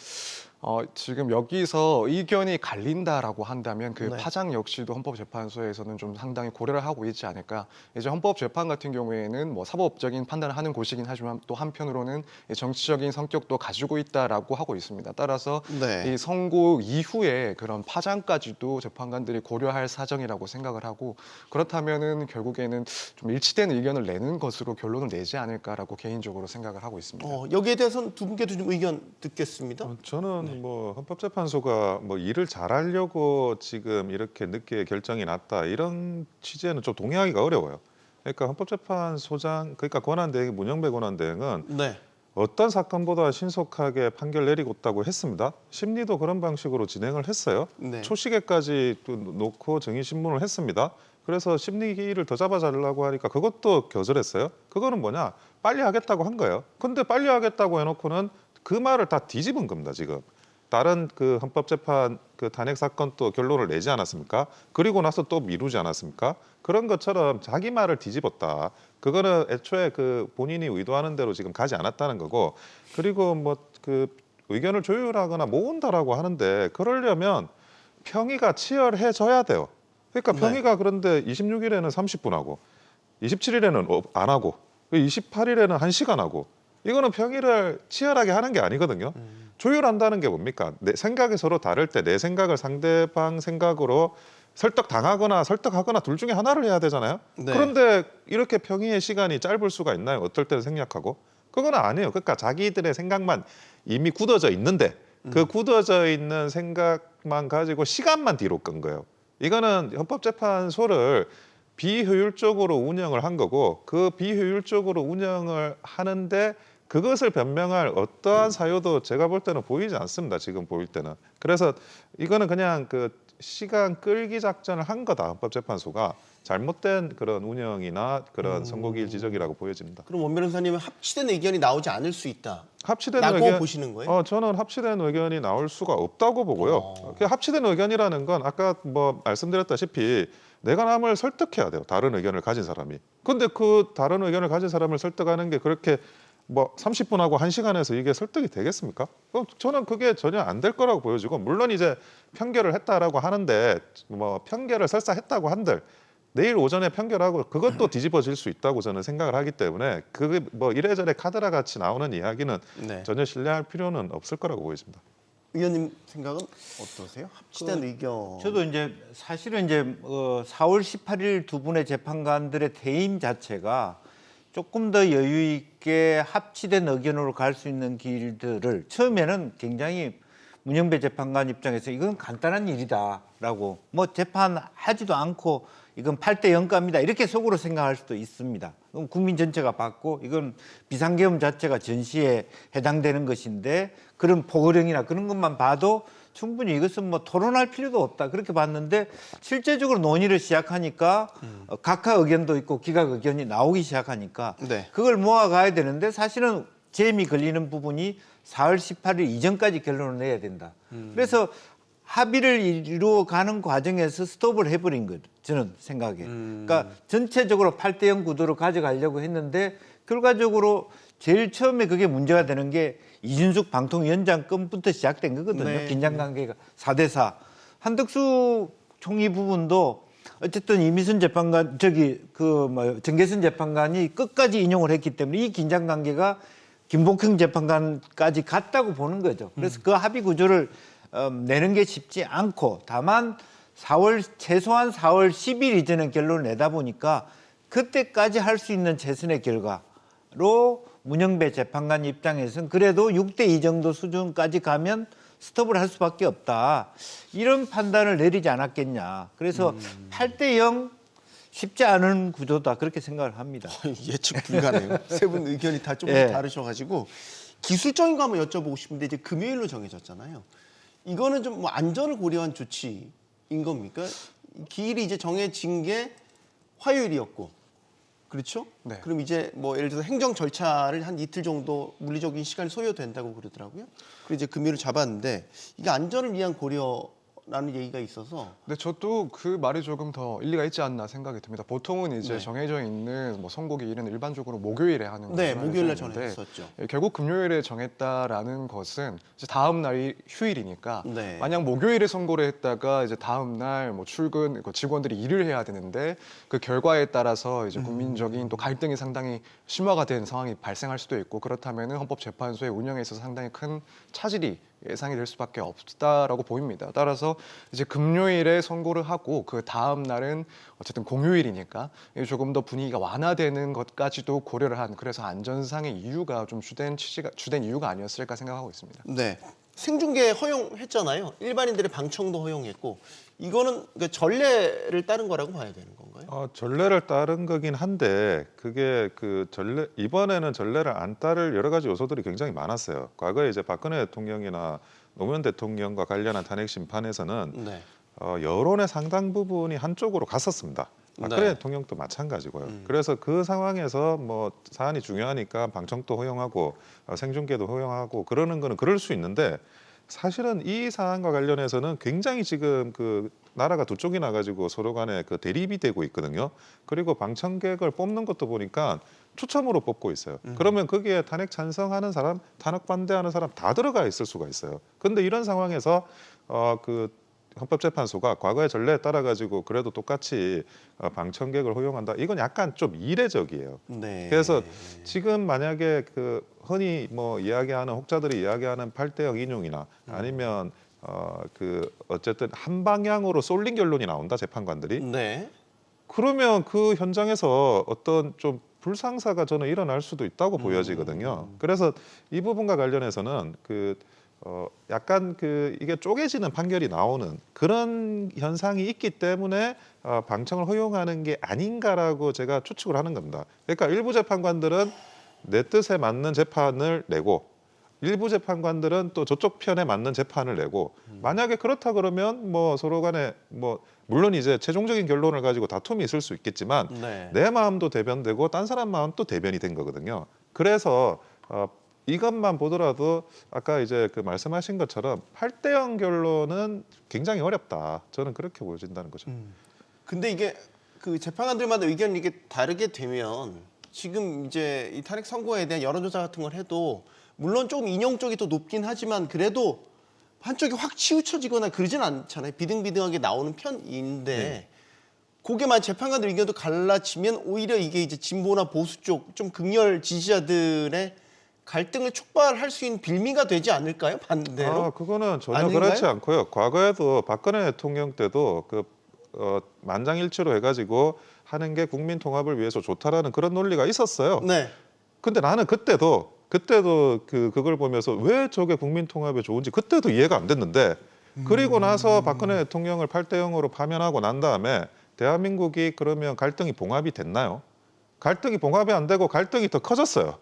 지금 여기서 의견이 갈린다라고 한다면 그 네. 파장 역시도 헌법재판소에서는 좀 상당히 고려를 하고 있지 않을까. 이제 헌법재판 같은 경우에는 뭐 사법적인 판단을 하는 곳이긴 하지만 또 한편으로는 정치적인 성격도 가지고 있다라고 하고 있습니다. 따라서 네. 이 선고 이후에 그런 파장까지도 재판관들이 고려할 사정이라고 생각을 하고, 그렇다면은 결국에는 좀 일치된 의견을 내는 것으로 결론을 내지 않을까라고 개인적으로 생각을 하고 있습니다. 여기에 대해서는 두 분께도 좀 의견 듣겠습니다. 저는 뭐 헌법재판소가 뭐 일을 잘하려고 지금 이렇게 늦게 결정이 났다 이런 취지에는 좀 동의하기가 어려워요. 그러니까 헌법재판소장, 그러니까 권한대행, 문영배 권한대행은 네. 어떤 사건보다 신속하게 판결 내리고 있다고 했습니다. 심리도 그런 방식으로 진행을 했어요. 네. 초시계까지 또 놓고 정의신문을 했습니다. 그래서 심리기일을 더 잡아달라고 하니까 그것도 거절했어요. 그거는 뭐냐? 빨리 하겠다고 한 거예요. 근데 빨리 하겠다고 해놓고는 그 말을 다 뒤집은 겁니다, 지금. 다른 그 헌법재판 그 탄핵 사건 또 결론을 내지 않았습니까? 그리고 나서 또 미루지 않았습니까? 그런 것처럼 자기 말을 뒤집었다. 그거는 애초에 그 본인이 의도하는 대로 지금 가지 않았다는 거고, 그리고 뭐 그 의견을 조율하거나 모은다라고 하는데 그러려면 평의가 치열해져야 돼요. 그러니까 평의가 그런데 26일에는 30분 하고 27일에는 안 하고 28일에는 1시간 하고, 이거는 평의를 치열하게 하는 게 아니거든요. 조율한다는 게 뭡니까? 내 생각이 서로 다를 때 내 생각을 상대방 생각으로 설득당하거나 설득하거나 둘 중에 하나를 해야 되잖아요. 네. 그런데 이렇게 평의의 시간이 짧을 수가 있나요? 어떨 때는 생략하고. 그건 아니에요. 그러니까 자기들의 생각만 이미 굳어져 있는데 그 굳어져 있는 생각만 가지고 시간만 뒤로 끈 거예요. 이거는 헌법재판소를 비효율적으로 운영을 한 거고, 그 비효율적으로 운영을 하는데 그것을 변명할 어떠한 사유도 제가 볼 때는 보이지 않습니다. 지금 보일 때는. 그래서 이거는 그냥 그 시간 끌기 작전을 한 거다. 헌법재판소가 잘못된 그런 운영이나 그런 선고기일 지적이라고 보여집니다. 그럼 원 변호사님은 합치된 의견이 나오지 않을 수 있다. 합치된 라고 의견 보시는 거예요? 저는 합치된 의견이 나올 수가 없다고 보고요. 그 합치된 의견이라는 건 아까 뭐 말씀드렸다시피 내가 남을 설득해야 돼요. 다른 의견을 가진 사람이. 근데 그 다른 의견을 가진 사람을 설득하는 게 그렇게 뭐 30분하고 1시간에서 이게 설득이 되겠습니까? 그럼 저는 그게 전혀 안 될 거라고 보여지고, 물론 이제 편결을 했다라고 하는데 뭐 편결을 설사 했다고 한들 내일 오전에 편결하고 그것도 뒤집어질 수 있다고 저는 생각을 하기 때문에 그게 뭐 이래저래 카드라 같이 나오는 이야기는 네. 전혀 신뢰할 필요는 없을 거라고 보여집니다. 의원님 생각은 어떠세요? 합치된 의견. 저도 이제 사실은 이제 4월 18일 두 분의 재판관들의 퇴임 자체가 조금 더 여유 있게 합치된 의견으로 갈 수 있는 길들을 처음에는 굉장히 문영배 재판관 입장에서 이건 간단한 일이다라고 뭐 재판하지도 않고 이건 8대 0가입니다 이렇게 속으로 생각할 수도 있습니다. 그럼 국민 전체가 받고 이건 비상계엄 자체가 전시에 해당되는 것인데 그런 포고령이나 그런 것만 봐도 충분히 이것은 뭐 토론할 필요도 없다 그렇게 봤는데 실제적으로 논의를 시작하니까 각하 의견도 있고 기각 의견이 나오기 시작하니까 네. 그걸 모아가야 되는데 사실은 잼이 걸리는 부분이 4월 18일 이전까지 결론을 내야 된다. 그래서 합의를 이루어가는 과정에서 스톱을 해버린 거죠. 저는 생각에. 그러니까 전체적으로 8대 0 구도로 가져가려고 했는데 결과적으로 제일 처음에 그게 문제가 되는 게 이준숙 방통위원장 건부터 시작된 거거든요. 네. 긴장관계가 4대 4. 한덕수 총리 부분도 어쨌든 이미순 재판관 정계순 재판관이 끝까지 인용을 했기 때문에 이 긴장관계가 김복형 재판관까지 갔다고 보는 거죠. 그래서 그 합의 구조를 내는 게 쉽지 않고 다만 최소한 4월 10일 이전에 결론을 내다 보니까 그때까지 할 수 있는 최선의 결과로 문영배 재판관 입장에서는 그래도 6대 2 정도 수준까지 가면 스톱을 할 수밖에 없다. 이런 판단을 내리지 않았겠냐. 그래서 8대 0 쉽지 않은 구조다 그렇게 생각을 합니다. 예측 불가네요. 세 분 의견이 다 좀 예. 다르셔가지고 기술적인 거 한번 여쭤보고 싶은데 이제 금요일로 정해졌잖아요. 이거는 좀 뭐 안전을 고려한 조치인 겁니까? 기일이 이제 정해진 게 화요일이었고, 그렇죠? 네. 그럼 이제 뭐 예를 들어서 행정 절차를 한 이틀 정도 물리적인 시간이 소요된다고 그러더라고요. 그리고 이제 금요일을 잡았는데 이게 안전을 위한 고려라는 얘기가 있어서. 네, 저도 그 말이 조금 더 일리가 있지 않나 생각이 듭니다. 보통은 이제 네. 정해져 있는 뭐 선고기일은 일반적으로 목요일에 하는 것으로 네, 알려져 목요일날 있는데 전했었죠. 결국 금요일에 정했다라는 것은 이제 다음 날이 휴일이니까 네. 만약 목요일에 선고를 했다가 이제 다음 날 뭐 출근 직원들이 일을 해야 되는데 그 결과에 따라서 이제 국민적인 또 갈등이 상당히 심화가 된 상황이 발생할 수도 있고 그렇다면은 헌법재판소의 운영에 있어서 상당히 큰 차질이 예상이 될 수밖에 없다라고 보입니다. 따라서 이제 금요일에 선고를 하고 그 다음 날은 어쨌든 공휴일이니까 조금 더 분위기가 완화되는 것까지도 고려를 한 그래서 안전상의 이유가 좀 주된 이유가 아니었을까 생각하고 있습니다. 네. 생중계 허용했잖아요. 일반인들의 방청도 허용했고 이거는 그러니까 전례를 따른 거라고 봐야 되는 건가요? 전례를 따른 거긴 한데 그게 이번에는 전례를 안 따를 여러 가지 요소들이 굉장히 많았어요. 과거에 이제 박근혜 대통령이나 노무현 대통령과 관련한 탄핵 심판에서는 네. 여론의 상당 부분이 한쪽으로 갔었습니다. 박근혜 네. 대통령도 마찬가지고요. 그래서 그 상황에서 뭐 사안이 중요하니까 방청도 허용하고 생중계도 허용하고 그러는 거는 그럴 수 있는데 사실은 이 사안과 관련해서는 굉장히 지금 그 나라가 두 쪽이 나가지고 서로 간에 그 대립이 되고 있거든요. 그리고 방청객을 뽑는 것도 보니까 추첨으로 뽑고 있어요. 그러면 거기에 탄핵 찬성하는 사람, 탄핵 반대하는 사람 다 들어가 있을 수가 있어요. 그런데 이런 상황에서 헌법재판소가 과거의 전례에 따라 가지고 그래도 똑같이 방청객을 허용한다. 이건 약간 좀 이례적이에요. 네. 그래서 지금 만약에 그 흔히 뭐 이야기하는 혹자들이 이야기하는 8대 0 인용이나 아니면 어쨌든 한 방향으로 쏠린 결론이 나온다 재판관들이. 네. 그러면 그 현장에서 어떤 좀 불상사가 저는 일어날 수도 있다고 보여지거든요. 그래서 이 부분과 관련해서는 약간 이게 쪼개지는 판결이 나오는 그런 현상이 있기 때문에 방청을 허용하는 게 아닌가라고 제가 추측을 하는 겁니다. 그러니까 일부 재판관들은 내 뜻에 맞는 재판을 내고 일부 재판관들은 또 저쪽 편에 맞는 재판을 내고 만약에 그렇다 그러면 뭐 서로 간에 뭐 물론 이제 최종적인 결론을 가지고 다툼이 있을 수 있겠지만 네. 내 마음도 대변되고 딴 사람 마음도 대변이 된 거거든요. 그래서 이것만 보더라도 아까 이제 그 말씀하신 것처럼 8대 0 결론은 굉장히 어렵다. 저는 그렇게 보여진다는 거죠. 근데 이게 그 재판관들마다 의견이 이게 다르게 되면 지금 이제 이 탄핵 선고에 대한 여론조사 같은 걸 해도 물론 조금 인용 쪽이 더 높긴 하지만 그래도 한쪽이 확 치우쳐지거나 그러진 않잖아요. 비등비등하게 나오는 편인데 그게만 재판관들 의견도 갈라지면 오히려 이게 이제 진보나 보수 쪽 좀 극렬 지지자들의 갈등을 촉발할 수 있는 빌미가 되지 않을까요? 반대로? 그거는 전혀 아닌가요? 그렇지 않고요. 과거에도 박근혜 대통령 때도 만장일치로 해가지고 하는 게 국민 통합을 위해서 좋다라는 그런 논리가 있었어요. 네. 근데 나는 그때도 그때도 그걸 보면서 왜 저게 국민 통합에 좋은지 그때도 이해가 안 됐는데 그리고 나서 박근혜 대통령을 8대0으로 파면하고 난 다음에 대한민국이 그러면 갈등이 봉합이 됐나요? 갈등이 봉합이 안 되고 갈등이 더 커졌어요.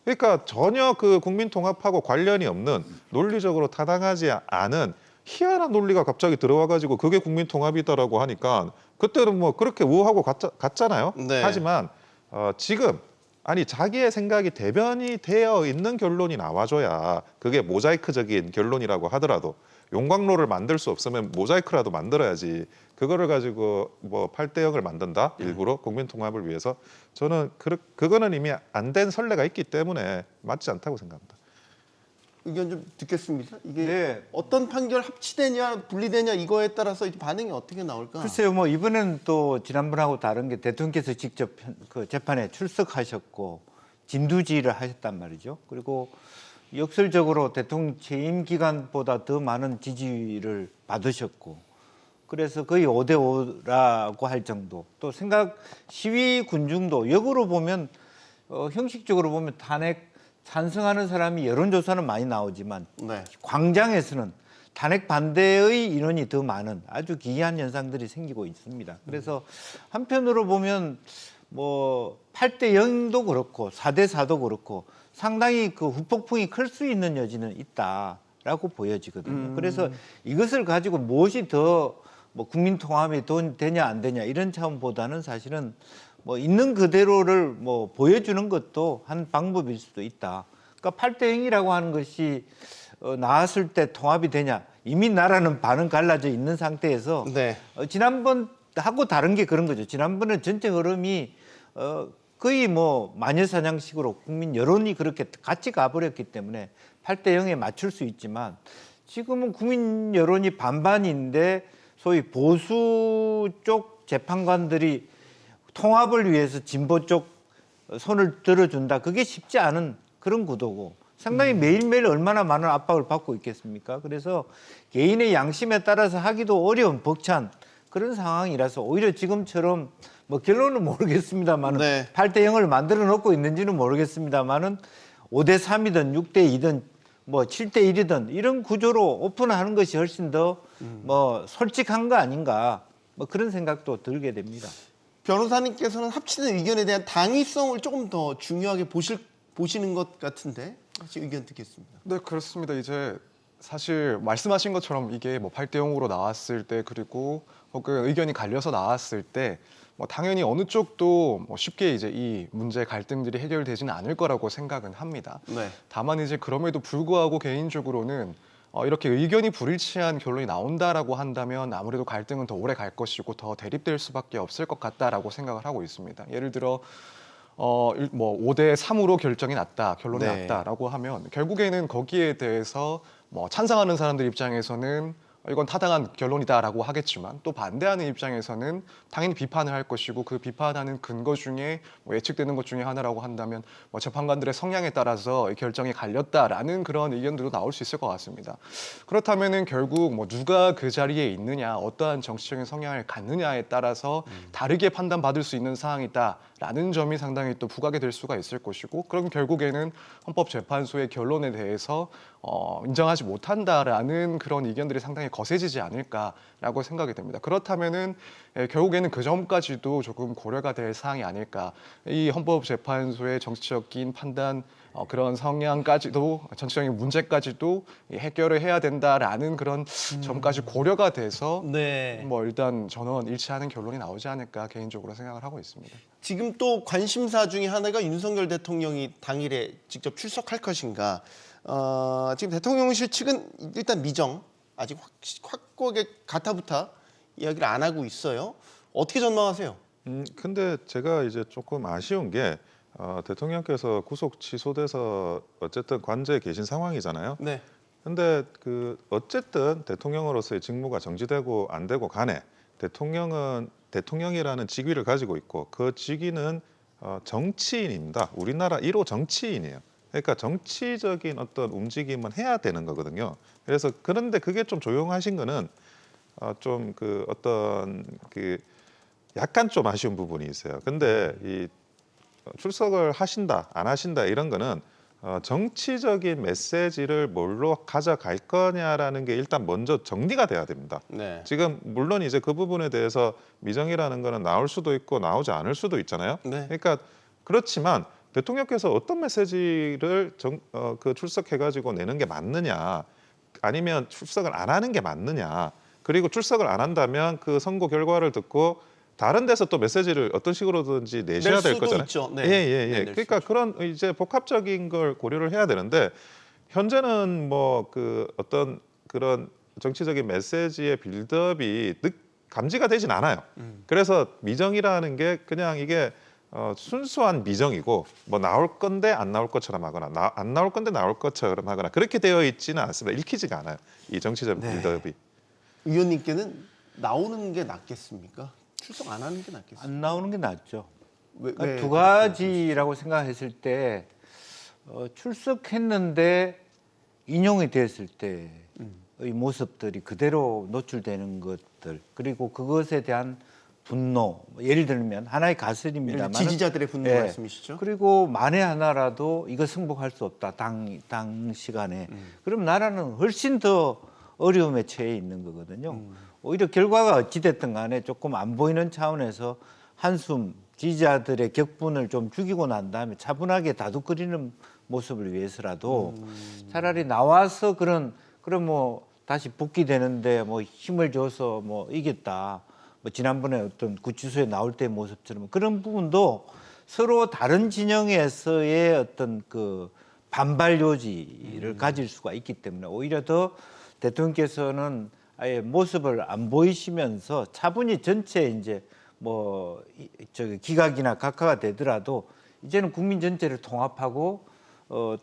그러니까 전혀 그 국민 통합하고 관련이 없는 논리적으로 타당하지 않은 희한한 논리가 갑자기 들어와 가지고 그게 국민 통합이다라고 하니까 그때는 뭐 그렇게 우호하고 갔잖아요. 네. 하지만 지금 아니 자기의 생각이 대변이 되어 있는 결론이 나와줘야 그게 모자이크적인 결론이라고 하더라도 용광로를 만들 수 없으면 모자이크라도 만들어야지 그거를 가지고 뭐 8대0을 만든다 일부러 국민 통합을 위해서 저는 그거는 이미 안 된 선례가 있기 때문에 맞지 않다고 생각합니다. 의견 좀 듣겠습니다. 이게 네. 어떤 판결 합치되냐 분리되냐 이거에 따라서 이 반응이 어떻게 나올까? 글쎄요, 뭐 이번엔 또 지난번하고 다른 게 대통령께서 직접 그 재판에 출석하셨고 진두지휘를 하셨단 말이죠. 그리고 역설적으로 대통령 재임 기간보다 더 많은 지지를 받으셨고, 그래서 거의 5대5라고 할 정도. 또 시위 군중도 역으로 보면 형식적으로 보면 탄핵 찬성하는 사람이 여론조사는 많이 나오지만 네. 광장에서는 탄핵 반대의 인원이 더 많은 아주 기이한 현상들이 생기고 있습니다. 그래서 한편으로 보면 뭐 8대0도 그렇고 4대4도 그렇고 상당히 그 후폭풍이 클 수 있는 여지는 있다라고 보여지거든요. 그래서 이것을 가지고 무엇이 더 뭐 국민 통합이 되냐 안 되냐 이런 차원보다는 사실은 뭐 있는 그대로를 뭐 보여주는 것도 한 방법일 수도 있다. 그러니까 8대0이라고 하는 것이 나왔을 때 통합이 되냐. 이미 나라는 반은 갈라져 있는 상태에서 네. 지난번 하고 다른 게 그런 거죠. 지난번에 전체 흐름이 거의 뭐 마녀사냥식으로 국민 여론이 그렇게 같이 가버렸기 때문에 8대0에 맞출 수 있지만 지금은 국민 여론이 반반인데 소위 보수 쪽 재판관들이 통합을 위해서 진보 쪽 손을 들어준다. 그게 쉽지 않은 그런 구도고 상당히 매일매일 얼마나 많은 압박을 받고 있겠습니까? 그래서 개인의 양심에 따라서 하기도 어려운 벅찬 그런 상황이라서 오히려 지금처럼 뭐 결론은 모르겠습니다만은 네. 8대0을 만들어 놓고 있는지는 모르겠습니다만은 5대3이든 6대2든 뭐 7대1이든 이런 구조로 오픈하는 것이 훨씬 더 뭐 솔직한 거 아닌가 뭐 그런 생각도 들게 됩니다. 변호사님께서는 합치된 의견에 대한 당위성을 조금 더 중요하게 보시는 것 같은데 다시 의견 듣겠습니다. 네, 그렇습니다. 이제 사실 말씀하신 것처럼 이게 뭐 8대0으로 나왔을 때 그리고 혹은 의견이 갈려서 나왔을 때 뭐 당연히 어느 쪽도 뭐 쉽게 이제 이 문제 갈등들이 해결되지는 않을 거라고 생각은 합니다. 네. 다만 이제 그럼에도 불구하고 개인적으로는 이렇게 의견이 불일치한 결론이 나온다라고 한다면 아무래도 갈등은 더 오래 갈 것이고 더 대립될 수밖에 없을 것 같다라고 생각을 하고 있습니다. 예를 들어 뭐 5대3으로 결정이 났다, 결론이 네. 났다라고 하면 결국에는 거기에 대해서 뭐 찬성하는 사람들 입장에서는 이건 타당한 결론이다라고 하겠지만 또 반대하는 입장에서는 당연히 비판을 할 것이고 그 비판하는 근거 중에 뭐 예측되는 것 중에 하나라고 한다면 뭐 재판관들의 성향에 따라서 결정이 갈렸다라는 그런 의견들도 나올 수 있을 것 같습니다. 그렇다면은 결국 뭐 누가 그 자리에 있느냐, 어떠한 정치적인 성향을 갖느냐에 따라서 다르게 판단받을 수 있는 사항이다라는 점이 상당히 또 부각이 될 수가 있을 것이고 그럼 결국에는 헌법재판소의 결론에 대해서 인정하지 못한다라는 그런 의견들이 상당히 거세지지 않을까라고 생각이 됩니다. 그렇다면은 결국에는 그 점까지도 조금 고려가 될 사항이 아닐까. 이 헌법재판소의 정치적인 판단 그런 성향까지도 정치적인 문제까지도 해결을 해야 된다라는 그런 점까지 고려가 돼서 네. 뭐 일단 전원 일치하는 결론이 나오지 않을까 개인적으로 생각을 하고 있습니다. 지금 또 관심사 중에 하나가 윤석열 대통령이 당일에 직접 출석할 것인가. 지금 대통령실 측은 일단 미정, 아직 확고하게 가타부타 이야기를 안 하고 있어요. 어떻게 전망하세요? 근데 제가 이제 조금 아쉬운 게 대통령께서 구속 취소돼서 어쨌든 관저에 계신 상황이잖아요. 네. 근데 어쨌든 대통령으로서의 직무가 정지되고 안 되고 간에 대통령은 대통령이라는 직위를 가지고 있고 그 직위는 정치인입니다. 우리나라 1호 정치인이에요. 그러니까 정치적인 어떤 움직임은 해야 되는 거거든요. 그래서 그런데 그게 좀 조용하신 거는 좀 어떤 약간 좀 아쉬운 부분이 있어요. 근데 이 출석을 하신다 안 하신다 이런 거는 정치적인 메시지를 뭘로 가져갈 거냐라는 게 일단 먼저 정리가 돼야 됩니다. 네. 지금 물론 이제 그 부분에 대해서 미정이라는 거는 나올 수도 있고 나오지 않을 수도 있잖아요. 네. 그러니까 그렇지만 대통령께서 어떤 메시지를 출석해가지고 내는 게 맞느냐, 아니면 출석을 안 하는 게 맞느냐, 그리고 출석을 안 한다면 그 선거 결과를 듣고 다른 데서 또 메시지를 어떤 식으로든지 내셔야 될 거잖아요. 있죠. 네. 예. 낼 그러니까 수 있죠. 그런 이제 복합적인 걸 고려를 해야 되는데 현재는 뭐 그 어떤 그런 정치적인 메시지의 빌드업이 감지가 되진 않아요. 그래서 미정이라는 게 그냥 이게 순수한 미정이고 뭐 나올 건데 안 나올 것처럼 하거나 안 나올 건데 나올 것처럼 하거나 그렇게 되어 있지는 않습니다. 읽히지가 않아요. 이 정치적 네. 빌드업이. 의원님께는 나오는 게 낫겠습니까? 출석 안 하는 게 낫겠습니까? 안 나오는 게 낫죠. 왜 그러니까 두 가지라고 생각했을 때 출석했는데 인용이 됐을 때의 모습들이 그대로 노출되는 것들, 그리고 그것에 대한 분노, 예를 들면 하나의 가설입니다만 지지자들의 분노 예. 말씀이시죠? 그리고 만에 하나라도 이거 승복할 수 없다 당 시간에 그럼 나라는 훨씬 더 어려움에 처해 있는 거거든요. 오히려 결과가 어찌 됐든 간에 조금 안 보이는 차원에서 한숨, 지지자들의 격분을 좀 죽이고 난 다음에 차분하게 다독거리는 모습을 위해서라도 차라리 나와서 그럼 뭐 다시 복귀되는데 뭐 힘을 줘서 뭐 이겼다. 뭐 지난번에 어떤 구치소에 나올 때 모습처럼 그런 부분도 서로 다른 진영에서의 어떤 그 반발 요지를 가질 수가 있기 때문에 오히려 더 대통령께서는 아예 모습을 안 보이시면서 차분히 전체 이제 뭐 저기 기각이나 각하가 되더라도 이제는 국민 전체를 통합하고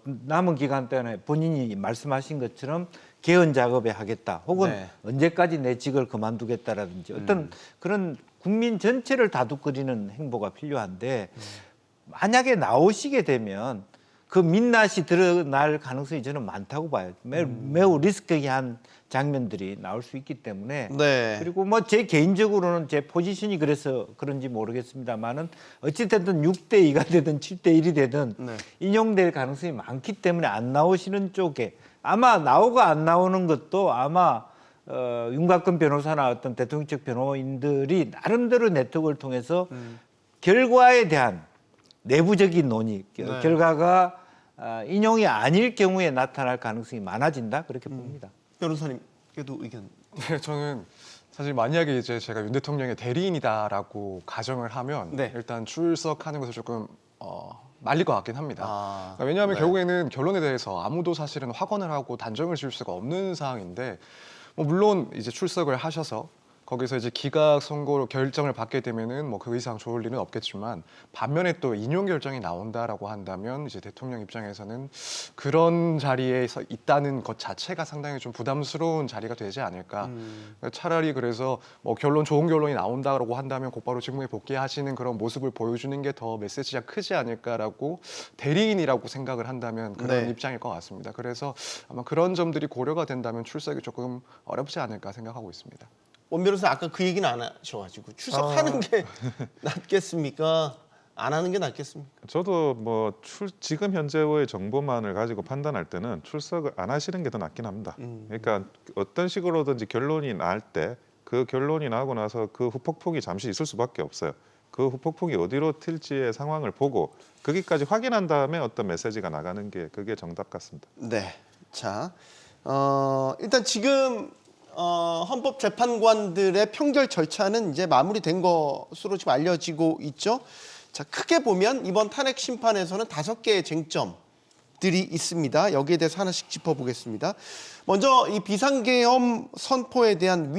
남은 기간 동안에 본인이 말씀하신 것처럼 개헌 작업에 하겠다 혹은 네. 언제까지 내 직을 그만두겠다라든지 어떤 그런 국민 전체를 다독거리는 행보가 필요한데 만약에 나오시게 되면 그 민낯이 드러날 가능성이 저는 많다고 봐요. 매우 리스크한 장면들이 나올 수 있기 때문에 네. 그리고 뭐 제 개인적으로는 제 포지션이 그래서 그런지 모르겠습니다만은 어찌됐든 6대2가 되든 7대1이 되든 네. 인용될 가능성이 많기 때문에 안 나오시는 쪽에 아마 나오고 안 나오는 것도 아마 윤곽근 변호사나 어떤 대통령 측 변호인들이 나름대로 네트워크를 통해서 결과에 대한 내부적인 논의, 네. 결과가 인용이 아닐 경우에 나타날 가능성이 많아진다 그렇게 봅니다. 변호사님께도 의견. 네, 저는 사실 만약에 이제 제가 윤 대통령의 대리인이다라고 가정을 하면 네. 일단 출석하는 것을 조금 말릴 것 같긴 합니다. 그러니까 왜냐하면 네. 결국에는 결론에 대해서 아무도 사실은 확언을 하고 단정을 지을 수가 없는 상황인데 뭐 물론 이제 출석을 하셔서 거기서 이제 기각 선고로 결정을 받게 되면은 뭐 그 이상 좋을 일은 없겠지만 반면에 또 인용 결정이 나온다라고 한다면 이제 대통령 입장에서는 그런 자리에 있다는 것 자체가 상당히 좀 부담스러운 자리가 되지 않을까. 차라리 그래서 뭐 좋은 결론이 나온다라고 한다면 곧바로 직무에 복귀하시는 그런 모습을 보여주는 게 더 메시지가 크지 않을까라고 대리인이라고 생각을 한다면 그런 네. 입장일 것 같습니다. 그래서 아마 그런 점들이 고려가 된다면 출석이 조금 어렵지 않을까 생각하고 있습니다. 원 변호사 아까 그 얘기는 안 하셔가지고 출석하는 게 낫겠습니까? 안 하는 게 낫겠습니까? 저도 뭐 지금 현재의 정보만을 가지고 판단할 때는 출석을 안 하시는 게 더 낫긴 합니다. 그러니까 어떤 식으로든지 결론이 날 때 그 결론이 나고 나서 그 후폭풍이 잠시 있을 수밖에 없어요. 그 후폭풍이 어디로 튈지의 상황을 보고 거기까지 확인한 다음에 어떤 메시지가 나가는 게 그게 정답 같습니다. 네. 자, 일단 지금 헌법재판관들의 평결 절차는 이제 마무리된 것으로 지금 알려지고 있죠. 자, 크게 보면 이번 탄핵 심판에서는 5개의 쟁점들이 있습니다. 여기에 대해서 하나씩 짚어보겠습니다. 먼저 이 비상계엄 선포에 대한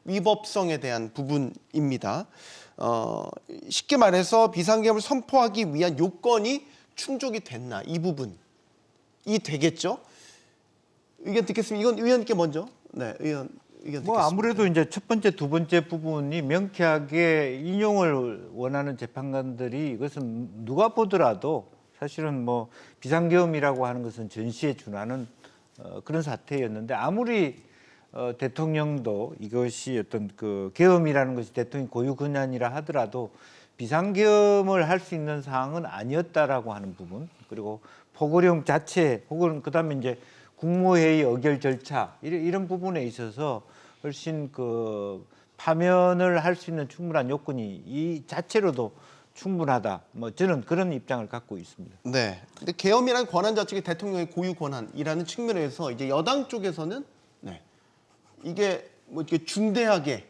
위법성에 대한 부분입니다. 쉽게 말해서 비상계엄을 선포하기 위한 요건이 충족이 됐나, 이 부분이 되겠죠. 의견 듣겠습니다. 이건 의원님께 먼저. 네, 의견 듣겠습니다. 뭐 아무래도 이제 첫 번째, 두 번째 부분이 명쾌하게 인용을 원하는 재판관들이 이것은 누가 보더라도 사실은 뭐 비상계엄이라고 하는 것은 전시에 준하는 그런 사태였는데 아무리 대통령도 이것이 어떤 그 계엄이라는 것이 대통령 고유 권한이라 하더라도 비상계엄을 할 수 있는 상황은 아니었다라고 하는 부분 그리고 포고령 자체 혹은 그다음에 이제 국무회의 의결 절차 이런 부분에 있어서 훨씬 그 파면을 할 수 있는 충분한 요건이 이 자체로도 충분하다. 뭐 저는 그런 입장을 갖고 있습니다. 네. 근데 계엄이란 권한 자체가 대통령의 고유 권한이라는 측면에서 이제 여당 쪽에서는 네. 이게 뭐 이렇게 중대하게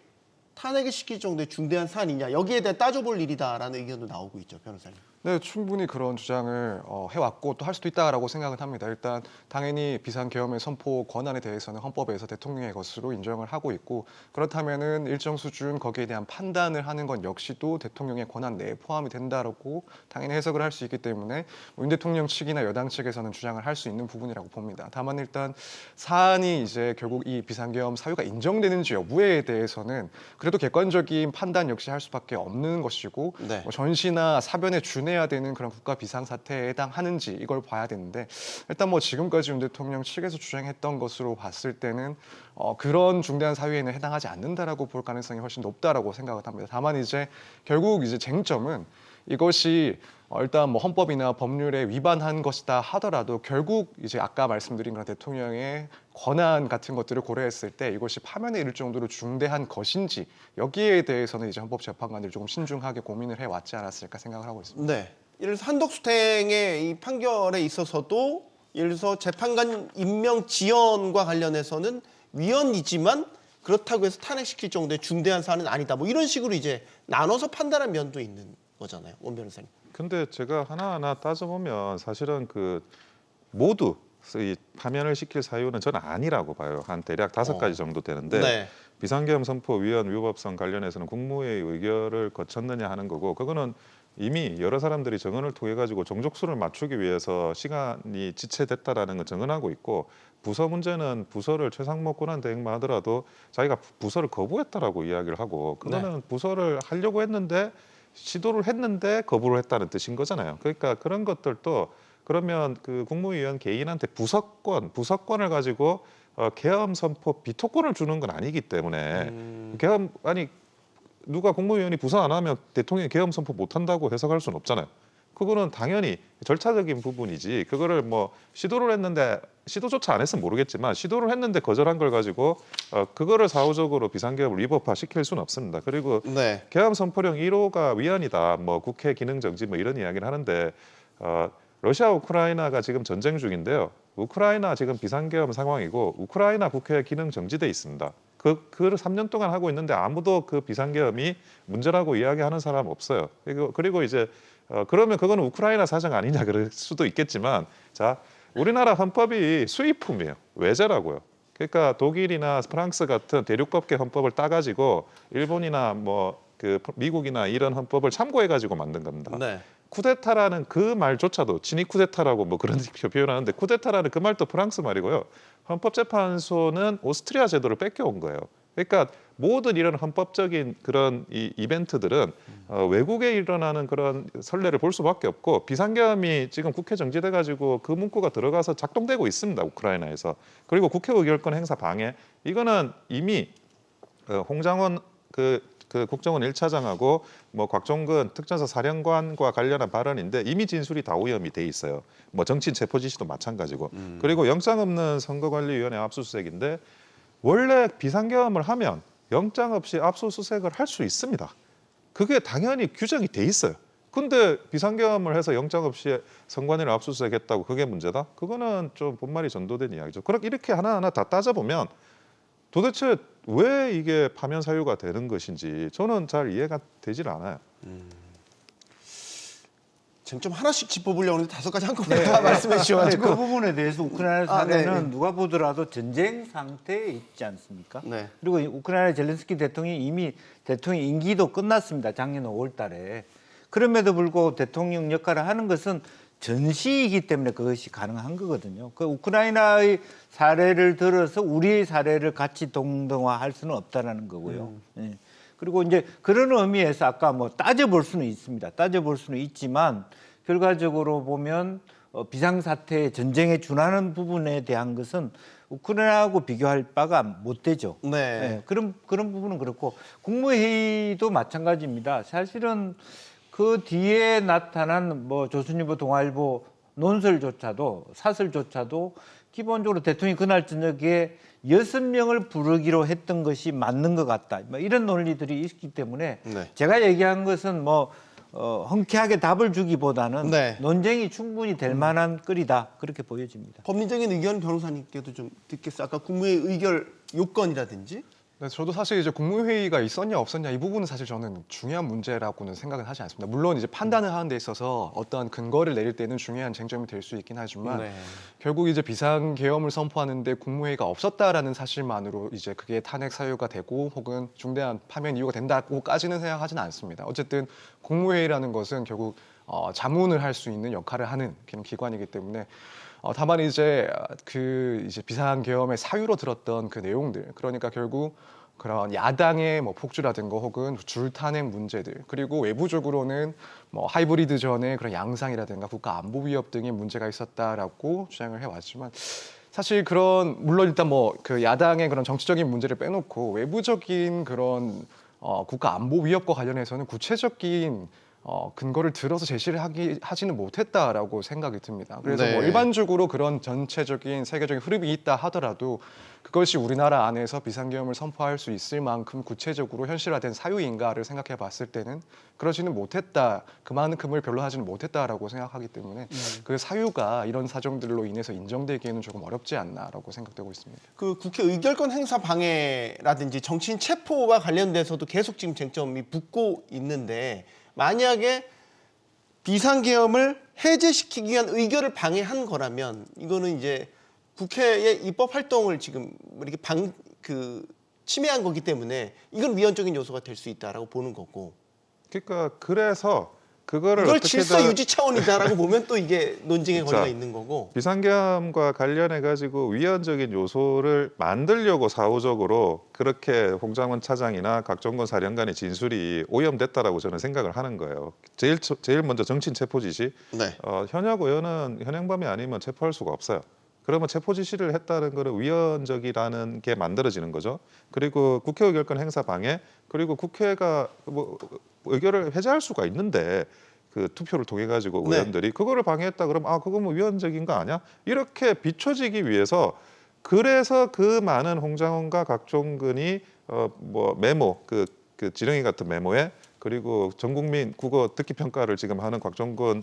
탄핵을 시킬 정도의 중대한 사안이냐 여기에 대해 따져볼 일이다라는 의견도 나오고 있죠, 변호사님. 네, 충분히 그런 주장을 해왔고 또 할 수도 있다라고 생각을 합니다. 일단 당연히 비상계엄의 선포 권한에 대해서는 헌법에서 대통령의 것으로 인정을 하고 있고 그렇다면은 일정 수준 거기에 대한 판단을 하는 건 역시도 대통령의 권한 내에 포함이 된다라고 당연히 해석을 할 수 있기 때문에 윤 대통령 측이나 여당 측에서는 주장을 할 수 있는 부분이라고 봅니다. 다만 일단 사안이 이제 결국 이 비상계엄 사유가 인정되는지 여부에 대해서는 그래도 객관적인 판단 역시 할 수밖에 없는 것이고 네. 뭐 전시나 사변에 준해야 되는 그런 국가 비상사태에 해당하는지 이걸 봐야 되는데 일단 뭐 지금까지 윤 대통령 측에서 주장했던 것으로 봤을 때는 그런 중대한 사유에는 해당하지 않는다라고 볼 가능성이 훨씬 높다라고 생각을 합니다. 다만 이제 결국 이제 쟁점은 이것이 일단 뭐 헌법이나 법률에 위반한 것이다 하더라도 결국 이제 아까 말씀드린 그런 대통령의 권한 같은 것들을 고려했을 때 이것이 파면에 이를 정도로 중대한 것인지 여기에 대해서는 이제 헌법재판관들이 조금 신중하게 고민을 해왔지 않았을까 생각을 하고 있습니다. 네. 예를 들어서 한덕수탱의 이 판결에 있어서도 예를 들어서 재판관 임명 지연과 관련해서는 위헌이지만 그렇다고 해서 탄핵시킬 정도의 중대한 사안은 아니다. 뭐 이런 식으로 이제 나눠서 판단한 면도 있는 거잖아요, 원 변호사님. 근데 제가 하나하나 따져보면 사실은 그 모두 이 파면을 시킬 사유는 저는 아니라고 봐요. 한 대략 5가지 정도 되는데 네. 비상계엄 선포 위헌 위법성 관련해서는 국무회의 의결을 거쳤느냐 하는 거고 그거는 이미 여러 사람들이 정언을 통해 가지고 정족수를 맞추기 위해서 시간이 지체됐다라는 걸 정언하고 있고 부서 문제는 부서를 최상목 권한대행만 하더라도 자기가 부서를 거부했다라고 이야기를 하고 그거는 부서를 하려고 했는데 시도를 했는데 거부를 했다는 뜻인 거잖아요. 그러니까 그런 것들도 그러면 그 국무위원 개인한테 부서권을 가지고 계엄 선포 비토권을 주는 건 아니기 때문에 계엄 아니 누가 국무위원이 부서 안 하면 대통령이 계엄 선포 못 한다고 해석할 수는 없잖아요. 그거는 당연히 절차적인 부분이지 그거를 뭐 시도를 했는데 시도조차 안 했으면 모르겠지만 시도를 했는데 거절한 걸 가지고 그거를 사후적으로 비상계엄을 위법화 시킬 수는 없습니다. 그리고 네. 계엄 선포령 1호가 위헌이다. 뭐 국회 기능 정지 뭐 이런 이야기를 하는데 러시아 우크라이나가 지금 전쟁 중인데요. 우크라이나 지금 비상계엄 상황이고 우크라이나 국회 기능 정지돼 있습니다. 그 3년 동안 하고 있는데 아무도 그 비상계엄이 문제라고 이야기하는 사람 없어요. 그리고 이제 그러면 그거는 우크라이나 사정 아니냐 그럴 수도 있겠지만 자 우리나라 헌법이 수입품이에요. 외제라고요. 그러니까 독일이나 프랑스 같은 대륙법계 헌법을 따가지고 일본이나 뭐 그 미국이나 이런 헌법을 참고해가지고 만든 겁니다. 네. 쿠데타라는 그 말조차도 친위 쿠데타라고 뭐 그런 표현하는데 쿠데타라는 그 말도 프랑스 말이고요. 헌법재판소는 오스트리아 제도를 뺏겨온 거예요. 그러니까 모든 이런 헌법적인 그런 이 이벤트들은 외국에 일어나는 그런 선례를 볼 수밖에 없고 비상계엄이 지금 국회 정지돼 가지고 그 문구가 들어가서 작동되고 있습니다. 우크라이나에서. 그리고 국회 의결권 행사 방해 이거는 이미 홍장원 그 국정원 1차장하고 뭐 곽종근 특전사 사령관과 관련한 발언인데 이미 진술이 다 오염이 돼 있어요. 뭐 정치인 체포 지시도 마찬가지고. 그리고 영장 없는 선거관리위원회 압수수색인데 원래 비상계엄을 하면 영장 없이 압수수색을 할 수 있습니다. 그게 당연히 규정이 돼 있어요. 근데 비상계엄을 해서 영장 없이 선관위를 압수수색했다고 그게 문제다? 그거는 좀 본말이 전도된 이야기죠. 그렇게 이렇게 하나하나 다 따져보면 도대체 왜 이게 파면 사유가 되는 것인지 저는 잘 이해가 되질 않아요. 쟁점 하나씩 짚어보려고 하는데 5가지 한꺼번에 다 말씀해 주셔가지고 그 부분에 대해서 우크라이나 사례는 네. 누가 보더라도 전쟁 상태에 있지 않습니까? 네. 그리고 우크라이나 젤렌스키 대통령이 이미 대통령 임기도 끝났습니다. 작년 5월 달에. 그럼에도 불구하고 대통령 역할을 하는 것은 전시이기 때문에 그것이 가능한 거거든요. 그 우크라이나의 사례를 들어서 우리의 사례를 같이 동등화할 수는 없다라는 거고요. 예. 그리고 이제 그런 의미에서 아까 뭐 따져볼 수는 있습니다. 따져볼 수는 있지만 결과적으로 보면 비상사태 전쟁에 준하는 부분에 대한 것은 우크라이나하고 비교할 바가 못 되죠. 네. 예. 그런 부분은 그렇고 국무회의도 마찬가지입니다. 사실은 그 뒤에 나타난 뭐 조선일보, 동아일보 논설조차도 사설조차도 기본적으로 대통령이 그날 저녁에 6명을 부르기로 했던 것이 맞는 것 같다. 뭐 이런 논리들이 있기 때문에 네. 제가 얘기한 것은 뭐 흔쾌하게 답을 주기보다는 네. 논쟁이 충분히 될 만한 거리다 그렇게 보여집니다. 법리적인 의견 변호사님께도 좀 듣겠어요. 아까 국무회의 의결 요건이라든지. 네, 저도 사실 이제 국무회의가 있었냐 없었냐 이 부분은 사실 저는 중요한 문제라고는 생각은 하지 않습니다. 물론 이제 판단을 하는 데 있어서 어떠한 근거를 내릴 때는 중요한 쟁점이 될 수 있긴 하지만 네. 결국 이제 비상계엄을 선포하는데 국무회의가 없었다라는 사실만으로 이제 그게 탄핵 사유가 되고 혹은 중대한 파면 이유가 된다고까지는 생각하지는 않습니다. 어쨌든 국무회의라는 것은 결국 자문을 할 수 있는 역할을 하는 그런 기관이기 때문에 다만 이제 이제 비상계엄의 사유로 들었던 그 내용들, 그러니까 결국 그런 야당의 뭐 폭주라든가 혹은 줄탄핵 문제들, 그리고 외부적으로는 뭐 하이브리드전의 그런 양상이라든가 국가 안보 위협 등의 문제가 있었다라고 주장을 해왔지만 사실 그런 물론 일단 뭐 그 야당의 그런 정치적인 문제를 빼놓고 외부적인 그런 국가 안보 위협과 관련해서는 구체적인 근거를 들어서 제시를 하지는 못했다라고 생각이 듭니다. 그래서 네. 뭐 일반적으로 그런 전체적인 세계적인 흐름이 있다 하더라도 그것이 우리나라 안에서 비상계엄을 선포할 수 있을 만큼 구체적으로 현실화된 사유인가를 생각해 봤을 때는 그러지는 못했다. 그만큼을 별로 하지는 못했다라고 생각하기 때문에 그 사유가 이런 사정들로 인해서 인정되기에는 조금 어렵지 않나라고 생각되고 있습니다. 그 국회 의결권 행사 방해라든지 정치인 체포와 관련돼서도 계속 지금 쟁점이 붙고 있는데 만약에 비상계엄을 해제시키기 위한 의결을 방해한 거라면 이거는 이제 국회의 입법 활동을 지금 이렇게 침해한 거기 때문에 이건 위헌적인 요소가 될 수 있다라고 보는 거고. 그러니까 그래서 그거를 이걸 어떻게든 질서 유지 차원이다라고 보면 또 이게 논쟁의 그렇죠. 거리가 있는 거고. 비상계엄과 관련해 가지고 위헌적인 요소를 만들려고 사후적으로 그렇게 홍장원 차장이나 각종건 사령관의 진술이 오염됐다라고 저는 생각을 하는 거예요. 제일 먼저 정치인 체포 지시. 네. 현역 의원은 현행범이 아니면 체포할 수가 없어요. 그러면 체포 지시를 했다는 거는 위헌적이라는 게 만들어지는 거죠. 그리고 국회 의결권 행사 방해, 그리고 국회가 뭐 의결을 해제할 수가 있는데 그 투표를 통해 가지고 네. 의원들이 그거를 방해했다 그러면 그거 뭐 위헌적인 거 아니야? 이렇게 비춰지기 위해서 그래서 그 많은 홍장원과 각종근이 뭐 메모 그 지렁이 같은 메모에 그리고 전국민 국어 듣기 평가를 지금 하는 곽종근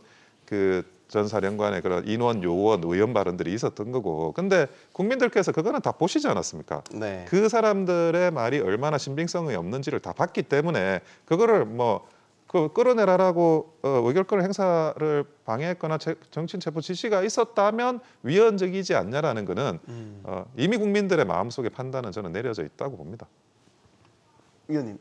전 사령관의 그런 인원, 요원, 의원 발언들이 있었던 거고. 근데 국민들께서 그거는 다 보시지 않았습니까? 네. 그 사람들의 말이 얼마나 신빙성이 없는지를 다 봤기 때문에 그거를 뭐 끌어내라라고 의결권 행사를 방해했거나 정치인 체포 지시가 있었다면 위헌적이지 않냐라는 거는 이미 국민들의 마음속에 판단은 저는 내려져 있다고 봅니다. 의원님,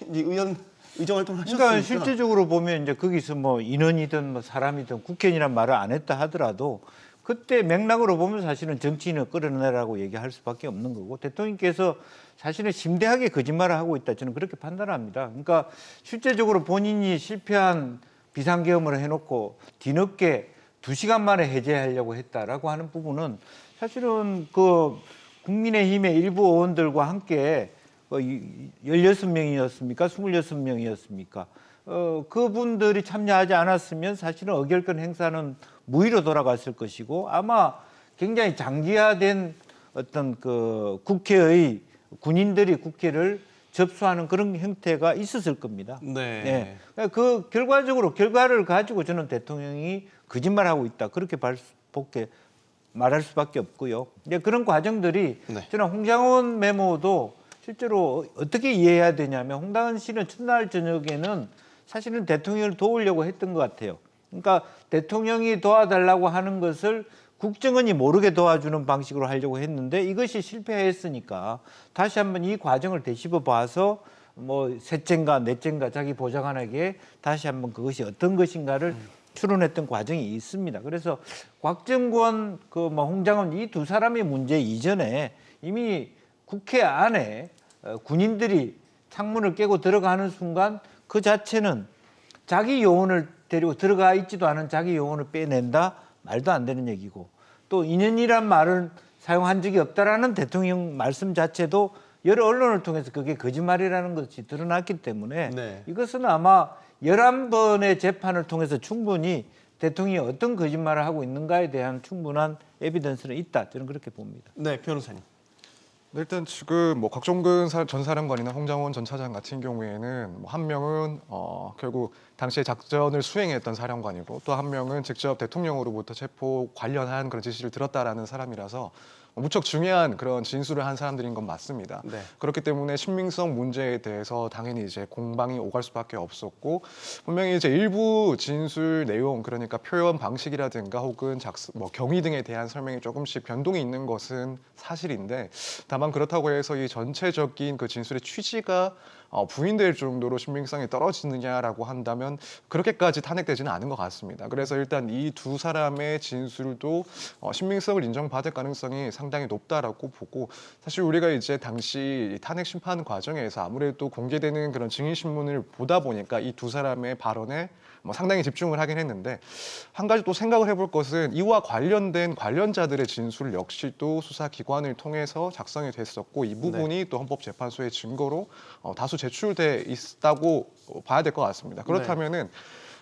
의원 의정 활동 하셨으니까. 그러니까 실질적으로 보면 이제 거기서 뭐 인원이든 뭐 사람이든 국회의원이란 말을 안 했다 하더라도 그때 맥락으로 보면 사실은 정치인을 끌어내라고 얘기할 수밖에 없는 거고 대통령께서 사실은 심대하게 거짓말을 하고 있다 저는 그렇게 판단합니다. 그러니까 실제적으로 본인이 실패한 비상계엄을 해놓고 뒤늦게 2시간 만에 해제하려고 했다라고 하는 부분은 사실은 그 국민의힘의 일부 의원들과 함께 16명이었습니까? 26명이었습니까? 그분들이 참여하지 않았으면 사실은 의결권 행사는 무의로 돌아갔을 것이고 아마 굉장히 장기화된 어떤 그 국회의 군인들이 국회를 접수하는 그런 형태가 있었을 겁니다. 네. 그 결과를 가지고 저는 대통령이 거짓말하고 있다 그렇게 말할 수밖에 없고요. 이제 그런 과정들이 네. 저는 홍장원 메모도 실제로 어떻게 이해해야 되냐면 홍장원 씨는 첫날 저녁에는 사실은 대통령을 도우려고 했던 것 같아요. 그러니까 대통령이 도와달라고 하는 것을 국정원이 모르게 도와주는 방식으로 하려고 했는데 이것이 실패했으니까 다시 한번 이 과정을 되짚어 봐서 뭐 셋째인가 넷째인가 자기 보좌관에게 다시 한번 그것이 어떤 것인가를 추론했던 과정이 있습니다. 그래서 곽정권, 홍장원 이 두 사람의 문제 이전에 이미 국회 안에 군인들이 창문을 깨고 들어가는 순간 그 자체는 자기 요원을 데리고 들어가 있지도 않은 자기 요원을 빼낸다? 말도 안 되는 얘기고 또 인연이란 말을 사용한 적이 없다라는 대통령 말씀 자체도 여러 언론을 통해서 그게 거짓말이라는 것이 드러났기 때문에 네. 이것은 아마 11번의 재판을 통해서 충분히 대통령이 어떤 거짓말을 하고 있는가에 대한 충분한 에비던스는 있다. 저는 그렇게 봅니다. 네, 변호사님. 일단 지금 뭐 곽종근 전 사령관이나 홍장원 전 차장 같은 경우에는 뭐 한 명은 결국 당시에 작전을 수행했던 사령관이고 또 한 명은 직접 대통령으로부터 체포 관련한 그런 지시를 들었다라는 사람이라서 무척 중요한 그런 진술을 한 사람들인 건 맞습니다. 네. 그렇기 때문에 신빙성 문제에 대해서 당연히 이제 공방이 오갈 수밖에 없었고 분명히 이제 일부 진술 내용 그러니까 표현 방식이라든가 혹은 뭐 경위 등에 대한 설명이 조금씩 변동이 있는 것은 사실인데 다만 그렇다고 해서 이 전체적인 그 진술의 취지가 부인될 정도로 신빙성이 떨어지느냐라고 한다면 그렇게까지 탄핵되지는 않은 것 같습니다. 그래서 일단 이 두 사람의 진술도 신빙성을 인정받을 가능성이 상당히 높다라고 보고 사실 우리가 이제 당시 탄핵 심판 과정에서 아무래도 공개되는 그런 증인 신문을 보다 보니까 이 두 사람의 발언에 상당히 집중을 하긴 했는데 한 가지 또 생각을 해볼 것은 이와 관련된 관련자들의 진술 역시도 수사기관을 통해서 작성이 됐었고 이 부분이 또 헌법재판소의 증거로 다수 제출돼 있다고 봐야 될 것 같습니다. 그렇다면은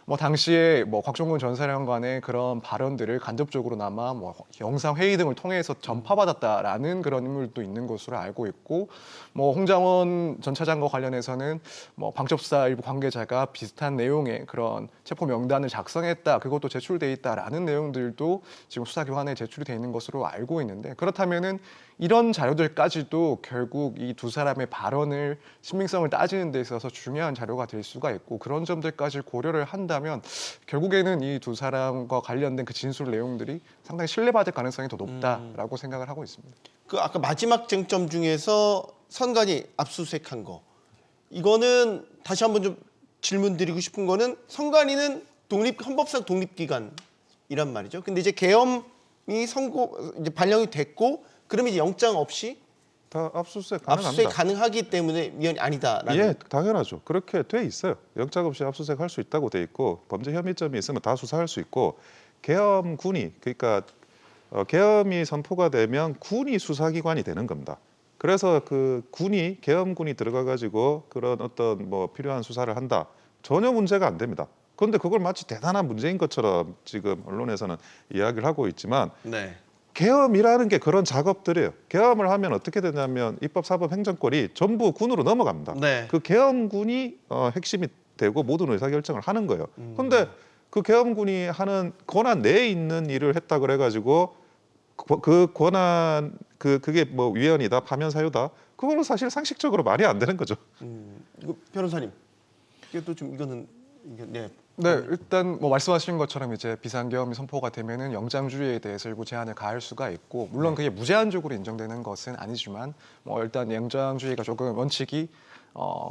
뭐 당시에 뭐 곽종근 전 사령관의 그런 발언들을 간접적으로나마 뭐 영상 회의 등을 통해서 전파받았다라는 그런 인물도 있는 것으로 알고 있고 뭐 홍장원 전 차장과 관련해서는 뭐 방첩사 일부 관계자가 비슷한 내용의 그런 체포 명단을 작성했다 그것도 제출돼 있다라는 내용들도 지금 수사기관에 제출이 돼 있는 것으로 알고 있는데 그렇다면은 이런 자료들까지도 결국 이 두 사람의 발언을 신빙성을 따지는 데 있어서 중요한 자료가 될 수가 있고 그런 점들까지 고려를 한다면 결국에는 이 두 사람과 관련된 그 진술 내용들이 상당히 신뢰받을 가능성이 더 높다라고 생각을 하고 있습니다. 그 아까 마지막 쟁점 중에서 선관위 압수수색한 거 이거는 다시 한번 좀 질문 드리고 싶은 거는 선관위는 헌법상 독립기관이란 말이죠. 근데 이제 계엄이 이제 발령이 됐고 그러면 이제 영장 없이 다 압수수색 가능합니다. 압수수색 가능하기 때문에 위헌이 아니다라는. 예, 당연하죠. 그렇게 돼 있어요. 영장 없이 압수수색할 수 있다고 돼 있고 범죄 혐의점이 있으면 다 수사할 수 있고 계엄군이 그러니까 계엄이 선포가 되면 군이 수사기관이 되는 겁니다. 그래서 그 계엄군이 들어가 가지고 그런 어떤 뭐 필요한 수사를 한다. 전혀 문제가 안 됩니다. 그런데 그걸 마치 대단한 문제인 것처럼 지금 언론에서는 이야기를 하고 있지만 네. 계엄이라는 게 그런 작업들이에요. 계엄을 하면 어떻게 되냐면 입법, 사법, 행정권이 전부 군으로 넘어갑니다. 네. 그 계엄군이 핵심이 되고 모든 의사결정을 하는 거예요. 그런데 그 계엄군이 하는 권한 내에 있는 일을 했다 그래가지고 그 권한 그게 뭐 위헌이다, 파면 사유다. 그거는 사실 상식적으로 말이 안 되는 거죠. 이거 변호사님, 이것도 좀 이거는 네. 네, 일단 뭐 말씀하신 것처럼 이제 비상계엄이 선포가 되면은 영장주의에 대해서 일부 제한을 가할 수가 있고 물론 그게 무제한적으로 인정되는 것은 아니지만 뭐 일단 영장주의가 조금 원칙이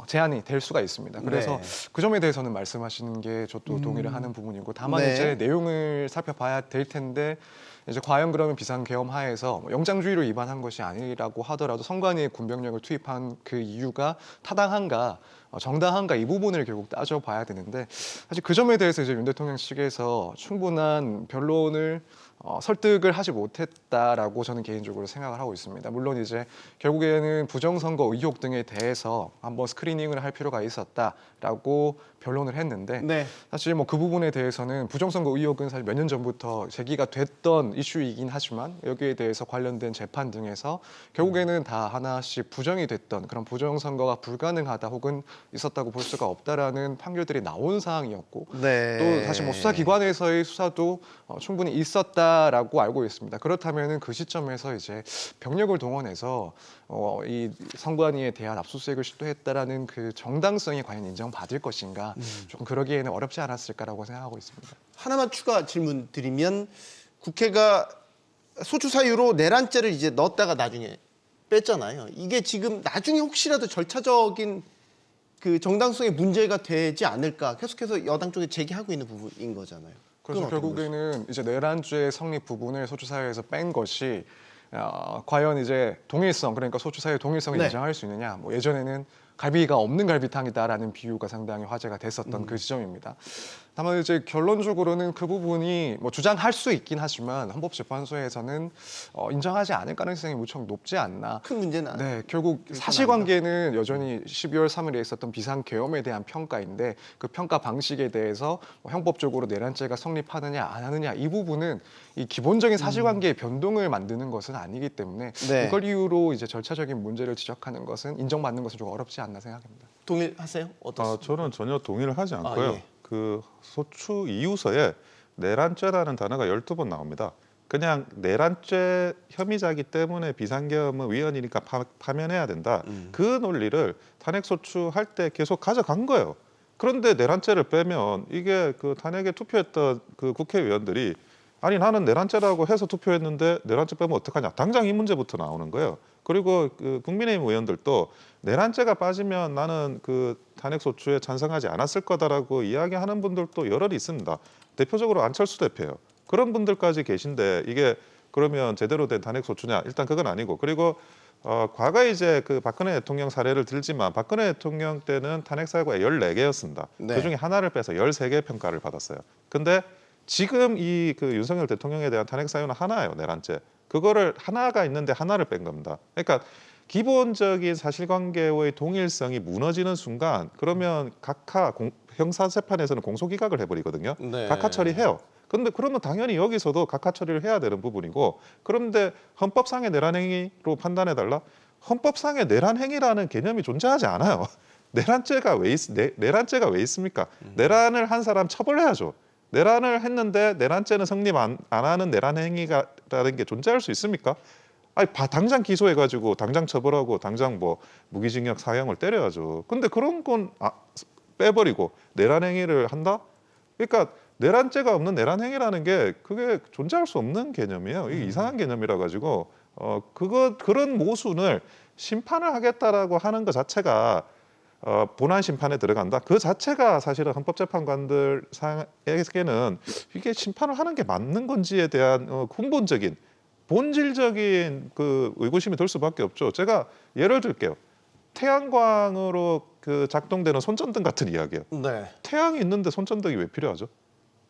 제한이 될 수가 있습니다. 그래서 네. 그 점에 대해서는 말씀하시는 게 저도 동의를 하는 부분이고 다만 네. 이제 내용을 살펴봐야 될 텐데 이제 과연 그러면 비상계엄 하에서 영장주의를 위반한 것이 아니라고 하더라도 선관위에 군병력을 투입한 그 이유가 타당한가 정당한가 이 부분을 결국 따져봐야 되는데 사실 그 점에 대해서 이제 윤 대통령 측에서 충분한 변론을 설득을 하지 못했다라고 저는 개인적으로 생각을 하고 있습니다. 물론 이제 결국에는 부정선거 의혹 등에 대해서 한번 스크리닝을 할 필요가 있었다라고 변론을 했는데 네. 사실 뭐 그 부분에 대해서는 부정선거 의혹은 사실 몇 년 전부터 제기가 됐던 이슈이긴 하지만 여기에 대해서 관련된 재판 등에서 결국에는 다 하나씩 부정이 됐던 그런 부정선거가 불가능하다 혹은 있었다고 볼 수가 없다라는 판결들이 나온 사항이었고 네. 또 사실 뭐 수사기관에서의 수사도 충분히 있었다라고 알고 있습니다. 그렇다면은 그 시점에서 이제 병력을 동원해서 이 선관위에 대한 압수수색을 시도했다라는 그 정당성이 과연 인정받을 것인가 조금 그러기에는 어렵지 않았을까라고 생각하고 있습니다. 하나만 추가 질문 드리면 국회가 소추 사유로 내란죄를 이제 넣었다가 나중에 뺐잖아요. 이게 지금 나중에 혹시라도 절차적인 그 정당성에 문제가 되지 않을까 계속해서 여당 쪽에 제기하고 있는 부분인 거잖아요. 그래서 결국에는 이제 내란죄 성립 부분을 소추사유에서 뺀 것이 과연 이제 동일성 그러니까 소추사유의 동일성을 네. 인정할 수 있느냐. 뭐 예전에는 갈비가 없는 갈비탕이다라는 비유가 상당히 화제가 됐었던 그 지점입니다. 다만 이제 결론적으로는 그 부분이 뭐 주장할 수 있긴 하지만 헌법재판소에서는 인정하지 않을 가능성이 무척 높지 않나. 큰 문제는 아니에요. 네, 결국 사실관계는 여전히 12월 3일에 있었던 비상계엄에 대한 평가인데 그 평가 방식에 대해서 뭐 형법적으로 내란죄가 성립하느냐 안 하느냐 이 부분은 이 기본적인 사실관계의 변동을 만드는 것은 아니기 때문에 네. 이걸 이유로 이제 절차적인 문제를 지적하는 것은 인정받는 것은 좀 어렵지 않나 생각합니다. 동일하세요? 어떻습니까? 저는 전혀 동의를 하지 않고요. 예. 그 소추 이유서에 내란죄라는 단어가 12번 나옵니다. 그냥 내란죄 혐의자이기 때문에 비상계엄은 위헌이니까 파면해야 된다. 그 논리를 탄핵소추할 때 계속 가져간 거예요. 그런데 내란죄를 빼면 이게 그 탄핵에 투표했던 그 국회의원들이 아니 나는 내란죄라고 해서 투표했는데 내란죄 빼면 어떡하냐. 당장 이 문제부터 나오는 거예요. 그리고 그 국민의힘 의원들도 내란죄가 빠지면 나는 그 탄핵소추에 찬성하지 않았을 거다라고 이야기하는 분들도 여럿이 있습니다. 대표적으로 안철수 대표예요. 그런 분들까지 계신데 이게 그러면 제대로 된 탄핵소추냐? 일단 그건 아니고 그리고 과거에 이제 그 박근혜 대통령 사례를 들지만 박근혜 대통령 때는 탄핵 사유가 14개였습니다. 네. 그중에 하나를 빼서 13개 평가를 받았어요. 근데 지금 이 그 윤석열 대통령에 대한 탄핵 사유는 하나예요, 내란죄. 그거를 하나가 있는데 하나를 뺀 겁니다. 그러니까 기본적인 사실관계의 동일성이 무너지는 순간 그러면 각하 형사 재판에서는 공소기각을 해버리거든요. 네. 각하 처리해요. 그런데 그러면 당연히 여기서도 각하 처리를 해야 되는 부분이고 그런데 헌법상의 내란행위로 판단해달라? 헌법상의 내란행위라는 개념이 존재하지 않아요. 내란죄가 왜 있습니까? 내란을 한 사람 처벌해야죠. 내란을 했는데 내란죄는 성립 안 하는 내란행위라는 게 존재할 수 있습니까? 아니 당장 기소해가지고 당장 처벌하고 당장 뭐 무기징역 사형을 때려야죠. 근데 그런 건 빼버리고 내란행위를 한다? 그러니까 내란죄가 없는 내란행위라는 게 그게 존재할 수 없는 개념이에요. 이게 이상한 개념이라 가지고 그런 모순을 심판을 하겠다라고 하는 것 자체가 본안 심판에 들어간다. 그 자체가 사실은 헌법재판관들에게는 이게 심판을 하는 게 맞는 건지에 대한 근본적인 본질적인 그 의구심이 들 수밖에 없죠. 제가 예를 들게요. 태양광으로 그 작동되는 손전등 같은 이야기예요. 네. 태양이 있는데 손전등이 왜 필요하죠?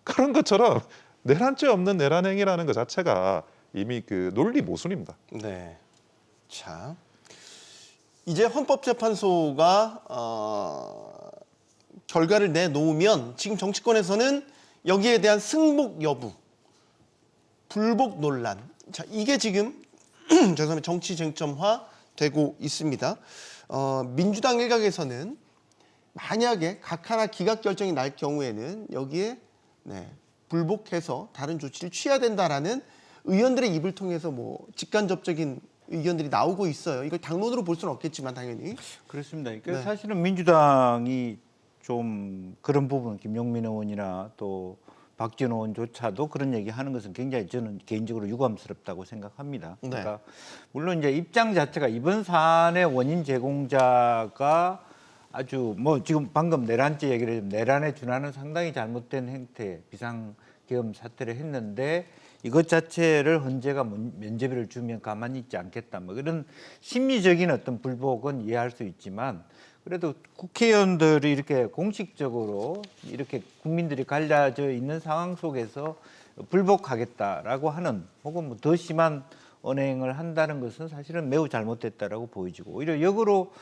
그런 것처럼 내란죄 없는 내란행위라는 것 자체가 이미 그 논리 모순입니다. 네. 자, 이제 헌법재판소가 결과를 내놓으면 지금 정치권에서는 여기에 대한 승복 여부, 불복 논란, 자 이게 지금 죄송합니다 정치 쟁점화 되고 있습니다. 민주당 일각에서는 만약에 각하나 기각 결정이 날 경우에는 여기에 불복해서 다른 조치를 취해야 된다라는 의원들의 입을 통해서 뭐 직간접적인 의견들이 나오고 있어요. 이걸 당론으로 볼 수는 없겠지만 당연히 그렇습니다. 그러니까 네. 사실은 민주당이 좀 그런 부분 김용민 의원이나 또 박지원 의원조차도 그런 얘기하는 것은 굉장히 저는 개인적으로 유감스럽다고 생각합니다. 네. 그러니까 물론 이제 입장 자체가 이번 사안의 원인 제공자가 아주 뭐 지금 방금 내란죄 얘기를 했지만 내란에 준하는 상당히 잘못된 행태 비상계엄 사태를 했는데 이것 자체를 헌재가 면죄비를 주면 가만히 있지 않겠다. 뭐 이런 심리적인 어떤 불복은 이해할 수 있지만 그래도 국회의원들이 이렇게 공식적으로 이렇게 국민들이 갈라져 있는 상황 속에서 불복하겠다라고 하는 혹은 뭐 더 심한 언행을 한다는 것은 사실은 매우 잘못됐다라고 보여지고 오히려 역으로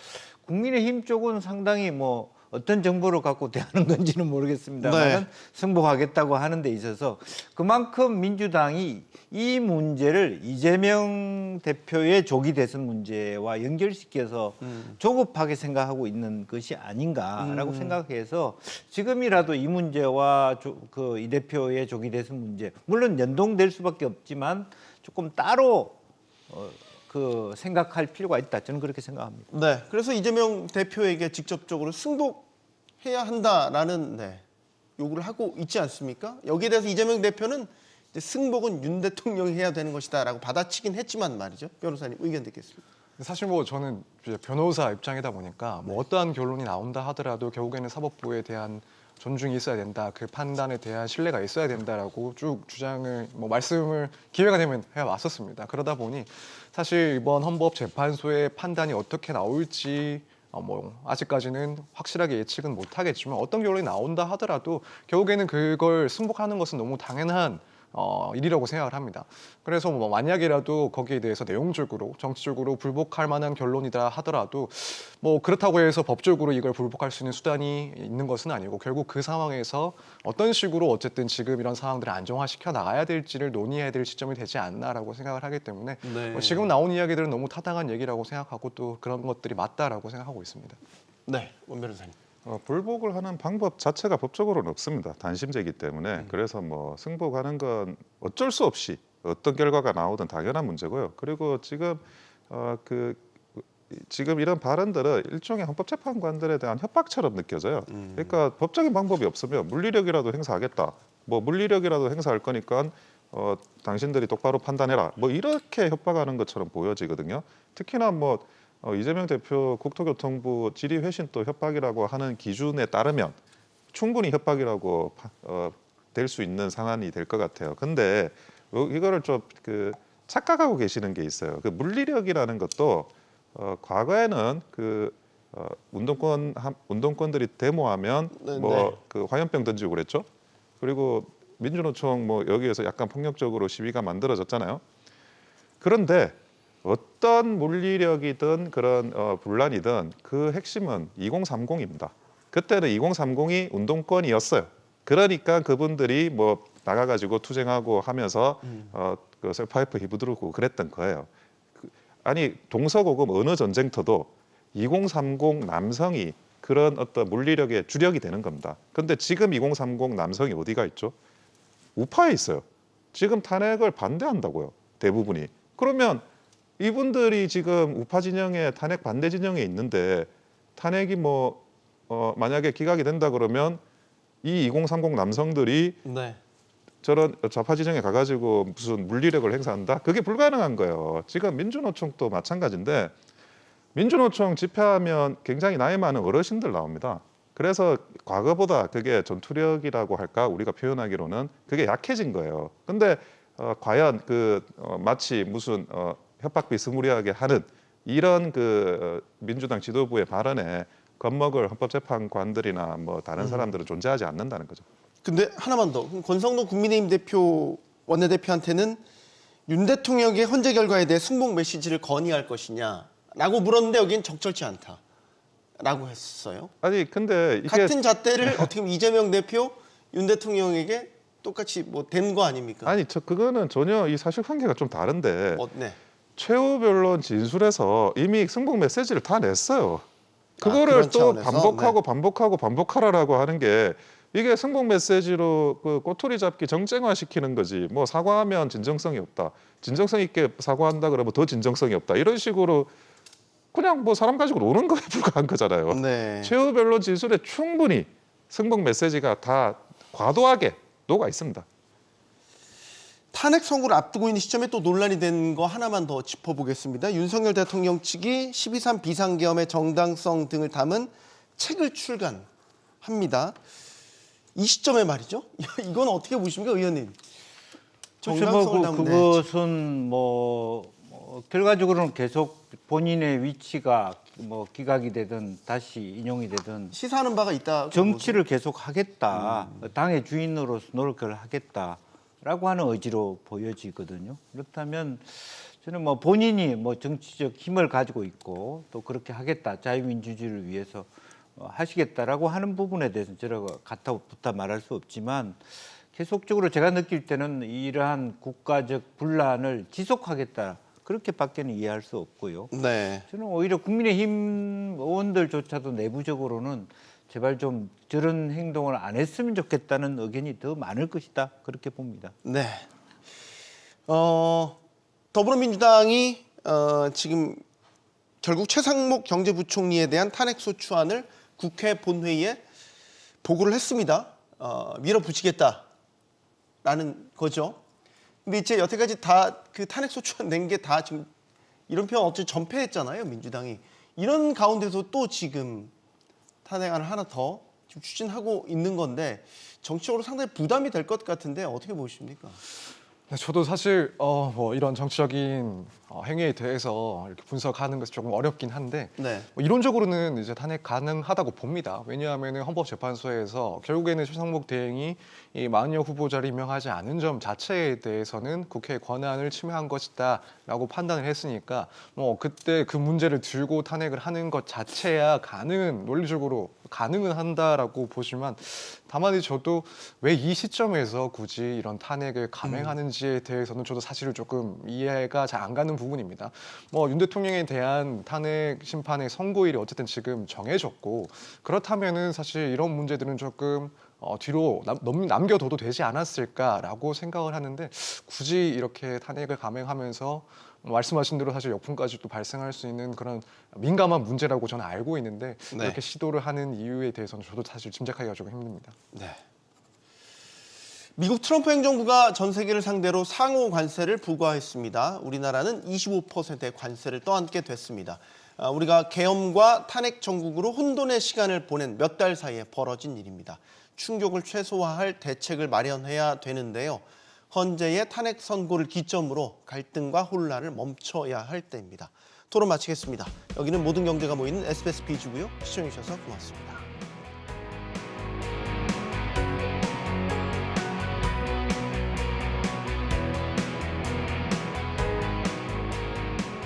국민의힘 쪽은 상당히 뭐 어떤 정보를 갖고 대하는 건지는 모르겠습니다만 승복하겠다고 하는 데 있어서 그만큼 민주당이 이 문제를 이재명 대표의 조기 대선 문제와 연결시켜서 조급하게 생각하고 있는 것이 아닌가라고 생각해서 지금이라도 이 문제와 이 대표의 조기 대선 문제 물론 연동될 수밖에 없지만 조금 따로 생각할 필요가 있다. 저는 그렇게 생각합니다. 네, 그래서 이재명 대표에게 직접적으로 승복해야 한다라는 요구를 하고 있지 않습니까? 여기에 대해서 이재명 대표는 이제 승복은 윤 대통령이 해야 되는 것이다라고 받아치긴 했지만 말이죠. 변호사님 의견 듣겠습니다. 사실 뭐 저는 이제 변호사 입장이다 보니까 뭐 어떠한 결론이 나온다 하더라도 결국에는 사법부에 대한 존중이 있어야 된다. 그 판단에 대한 신뢰가 있어야 된다라고 쭉 주장을 말씀을 기회가 되면 해왔었습니다. 그러다 보니 사실 이번 헌법재판소의 판단이 어떻게 나올지 뭐 아직까지는 확실하게 예측은 못하겠지만 어떤 결론이 나온다 하더라도 결국에는 그걸 승복하는 것은 너무 당연한 일이라고 생각을 합니다. 그래서 뭐 만약이라도 거기에 대해서 내용적으로 정치적으로 불복할 만한 결론이다 하더라도 뭐 그렇다고 해서 법적으로 이걸 불복할 수 있는 수단이 있는 것은 아니고 결국 그 상황에서 어떤 식으로 어쨌든 지금 이런 상황들을 안정화시켜 나가야 될지를 논의해야 될 시점이 되지 않나라고 생각을 하기 때문에 네. 뭐 지금 나온 이야기들은 너무 타당한 얘기라고 생각하고 또 그런 것들이 맞다라고 생각하고 있습니다. 네, 원 변호사님. 불복을 하는 방법 자체가 법적으로는 없습니다. 단심제이기 때문에. 그래서 뭐 승복하는 건 어쩔 수 없이 어떤 결과가 나오든 당연한 문제고요. 그리고 지금 지금 이런 발언들은 일종의 헌법재판관들에 대한 협박처럼 느껴져요. 그러니까 법적인 방법이 없으면 물리력이라도 행사하겠다. 뭐 물리력이라도 행사할 거니까 당신들이 똑바로 판단해라. 뭐 이렇게 협박하는 것처럼 보여지거든요. 특히나 뭐 이재명 대표 국토교통부 질의회신 또 협박이라고 하는 기준에 따르면 충분히 협박이라고 될 수 있는 상황이 될 것 같아요. 근데 이거를 좀 착각하고 계시는 게 있어요. 그 물리력이라는 것도 과거에는 운동권들이 데모하면 뭐 화염병 던지고 그랬죠. 그리고 민주노총 뭐 여기에서 약간 폭력적으로 시위가 만들어졌잖아요. 그런데 어떤 물리력이든 그런 분란이든 그 핵심은 2030입니다. 그때는 2030이 운동권이었어요. 그러니까 그분들이 뭐 나가가지고 투쟁하고 하면서 그 셀파이프 휘두르고 그랬던 거예요. 아니 동서고금 어느 전쟁터도 2030 남성이 그런 어떤 물리력의 주력이 되는 겁니다. 근데 지금 2030 남성이 어디가 있죠? 우파에 있어요. 지금 탄핵을 반대한다고요. 대부분이. 그러면 이분들이 지금 우파 진영에 탄핵 반대 진영에 있는데 탄핵이 뭐 만약에 기각이 된다 그러면 이 2030 남성들이 네. 저런 좌파 진영에 가가지고 무슨 물리력을 행사한다? 그게 불가능한 거예요. 지금 민주노총도 마찬가지인데 민주노총 집회하면 굉장히 나이 많은 어르신들 나옵니다. 그래서 과거보다 그게 전투력이라고 할까 우리가 표현하기로는 그게 약해진 거예요. 근데 과연 마치 무슨 협박 비스무리하게 하는 이런 민주당 지도부의 발언에 겁먹을 헌법재판관들이나 뭐 다른 사람들은 존재하지 않는다는 거죠. 근데 하나만 더. 그럼 권성동 국민의힘 대표 원내대표한테는 윤 대통령의 헌재 결과에 대해 승복 메시지를 건의할 것이냐라고 물었는데 여기는 적절치 않다라고 했어요. 아니 근데 이게 같은 잣대를 어떻게 보면 이재명 대표, 윤 대통령에게 똑같이 뭐 된 거 아닙니까? 아니 그거는 전혀 이 사실관계가 좀 다른데 네. 최후 변론 진술에서 이미 승복 메시지를 다 냈어요. 그거를 그런 또 차원에서? 반복하라고 하는 게 이게 승복 메시지로 꼬투리 잡기 정쟁화 시키는 거지. 뭐 사과하면 진정성이 없다. 진정성 있게 사과한다 그러면 더 진정성이 없다. 이런 식으로 그냥 뭐 사람 가지고 노는 거에 불과한 거잖아요. 네. 최후 변론 진술에 충분히 승복 메시지가 다 과도하게 녹아 있습니다. 탄핵 선고를 앞두고 있는 시점에 또 논란이 된 거 하나만 더 짚어보겠습니다. 윤석열 대통령 측이 12.3 비상계엄의 정당성 등을 담은 책을 출간합니다. 이 시점에 말이죠. 이건 어떻게 보십니까, 의원님? 정당성을 담은 그것은 결과적으로는 계속 본인의 위치가 뭐 기각이 되든 다시 인용이 되든 시사하는 바가 있다. 정치를 계속 하겠다. 당의 주인으로서 노력을 하겠다라고 하는 의지로 보여지거든요. 그렇다면 저는 뭐 본인이 뭐 정치적 힘을 가지고 있고 또 그렇게 하겠다. 자유민주주의를 위해서 하시겠다라고 하는 부분에 대해서는 제가 가타부타 말할 수 없지만 계속적으로 제가 느낄 때는 이러한 국가적 분란을 지속하겠다. 그렇게밖에는 이해할 수 없고요. 네. 저는 오히려 국민의힘 의원들조차도 내부적으로는 제발 좀 저런 행동을 안 했으면 좋겠다는 의견이 더 많을 것이다. 그렇게 봅니다. 네. 더불어민주당이 지금 결국 최상목 경제부총리에 대한 탄핵소추안을 국회 본회의에 보고를 했습니다. 밀어붙이겠다라는 거죠. 근데 이제 여태까지 다 그 탄핵소추안 낸 게 다 지금 이런 표현 어찌 전패했잖아요, 민주당이. 이런 가운데서 또 지금 탄핵안을 하나 더 지금 추진하고 있는 건데 정치적으로 상당히 부담이 될 것 같은데 어떻게 보십니까? 네, 저도 사실 뭐 이런 정치적인 행위에 대해서 이렇게 분석하는 것이 조금 어렵긴 한데 네. 뭐 이론적으로는 이제 탄핵 가능하다고 봅니다. 왜냐하면 헌법재판소에서 결국에는 최상목 대행이 이 마흔여 후보자를 임명하지 않은 점 자체에 대해서는 국회의 권한을 침해한 것이다라고 판단을 했으니까 뭐 그때 그 문제를 들고 탄핵을 하는 것 자체야 논리적으로 가능은 한다라고 보지만 다만 저도 왜 이 시점에서 굳이 이런 탄핵을 감행하는지에 대해서는 저도 사실은 조금 이해가 잘 안 가는 부분입니다. 뭐 윤 대통령에 대한 탄핵 심판의 선고일이 어쨌든 지금 정해졌고 그렇다면은 사실 이런 문제들은 조금 뒤로 남겨둬도 되지 않았을까라고 생각을 하는데 굳이 이렇게 탄핵을 감행하면서 말씀하신 대로 사실 역풍까지 또 발생할 수 있는 그런 민감한 문제라고 저는 알고 있는데 네. 이렇게 시도를 하는 이유에 대해서는 저도 사실 짐작하기가 조금 힘듭니다. 네. 미국 트럼프 행정부가 전 세계를 상대로 상호 관세를 부과했습니다. 우리나라는 25%의 관세를 떠안게 됐습니다. 우리가 계엄과 탄핵 정국으로 혼돈의 시간을 보낸 몇 달 사이에 벌어진 일입니다. 충격을 최소화할 대책을 마련해야 되는데요. 헌재의 탄핵 선고를 기점으로 갈등과 혼란을 멈춰야 할 때입니다. 토론 마치겠습니다. 여기는 모든 경제가 모이는 SBS 비즈고요. 시청해주셔서 고맙습니다.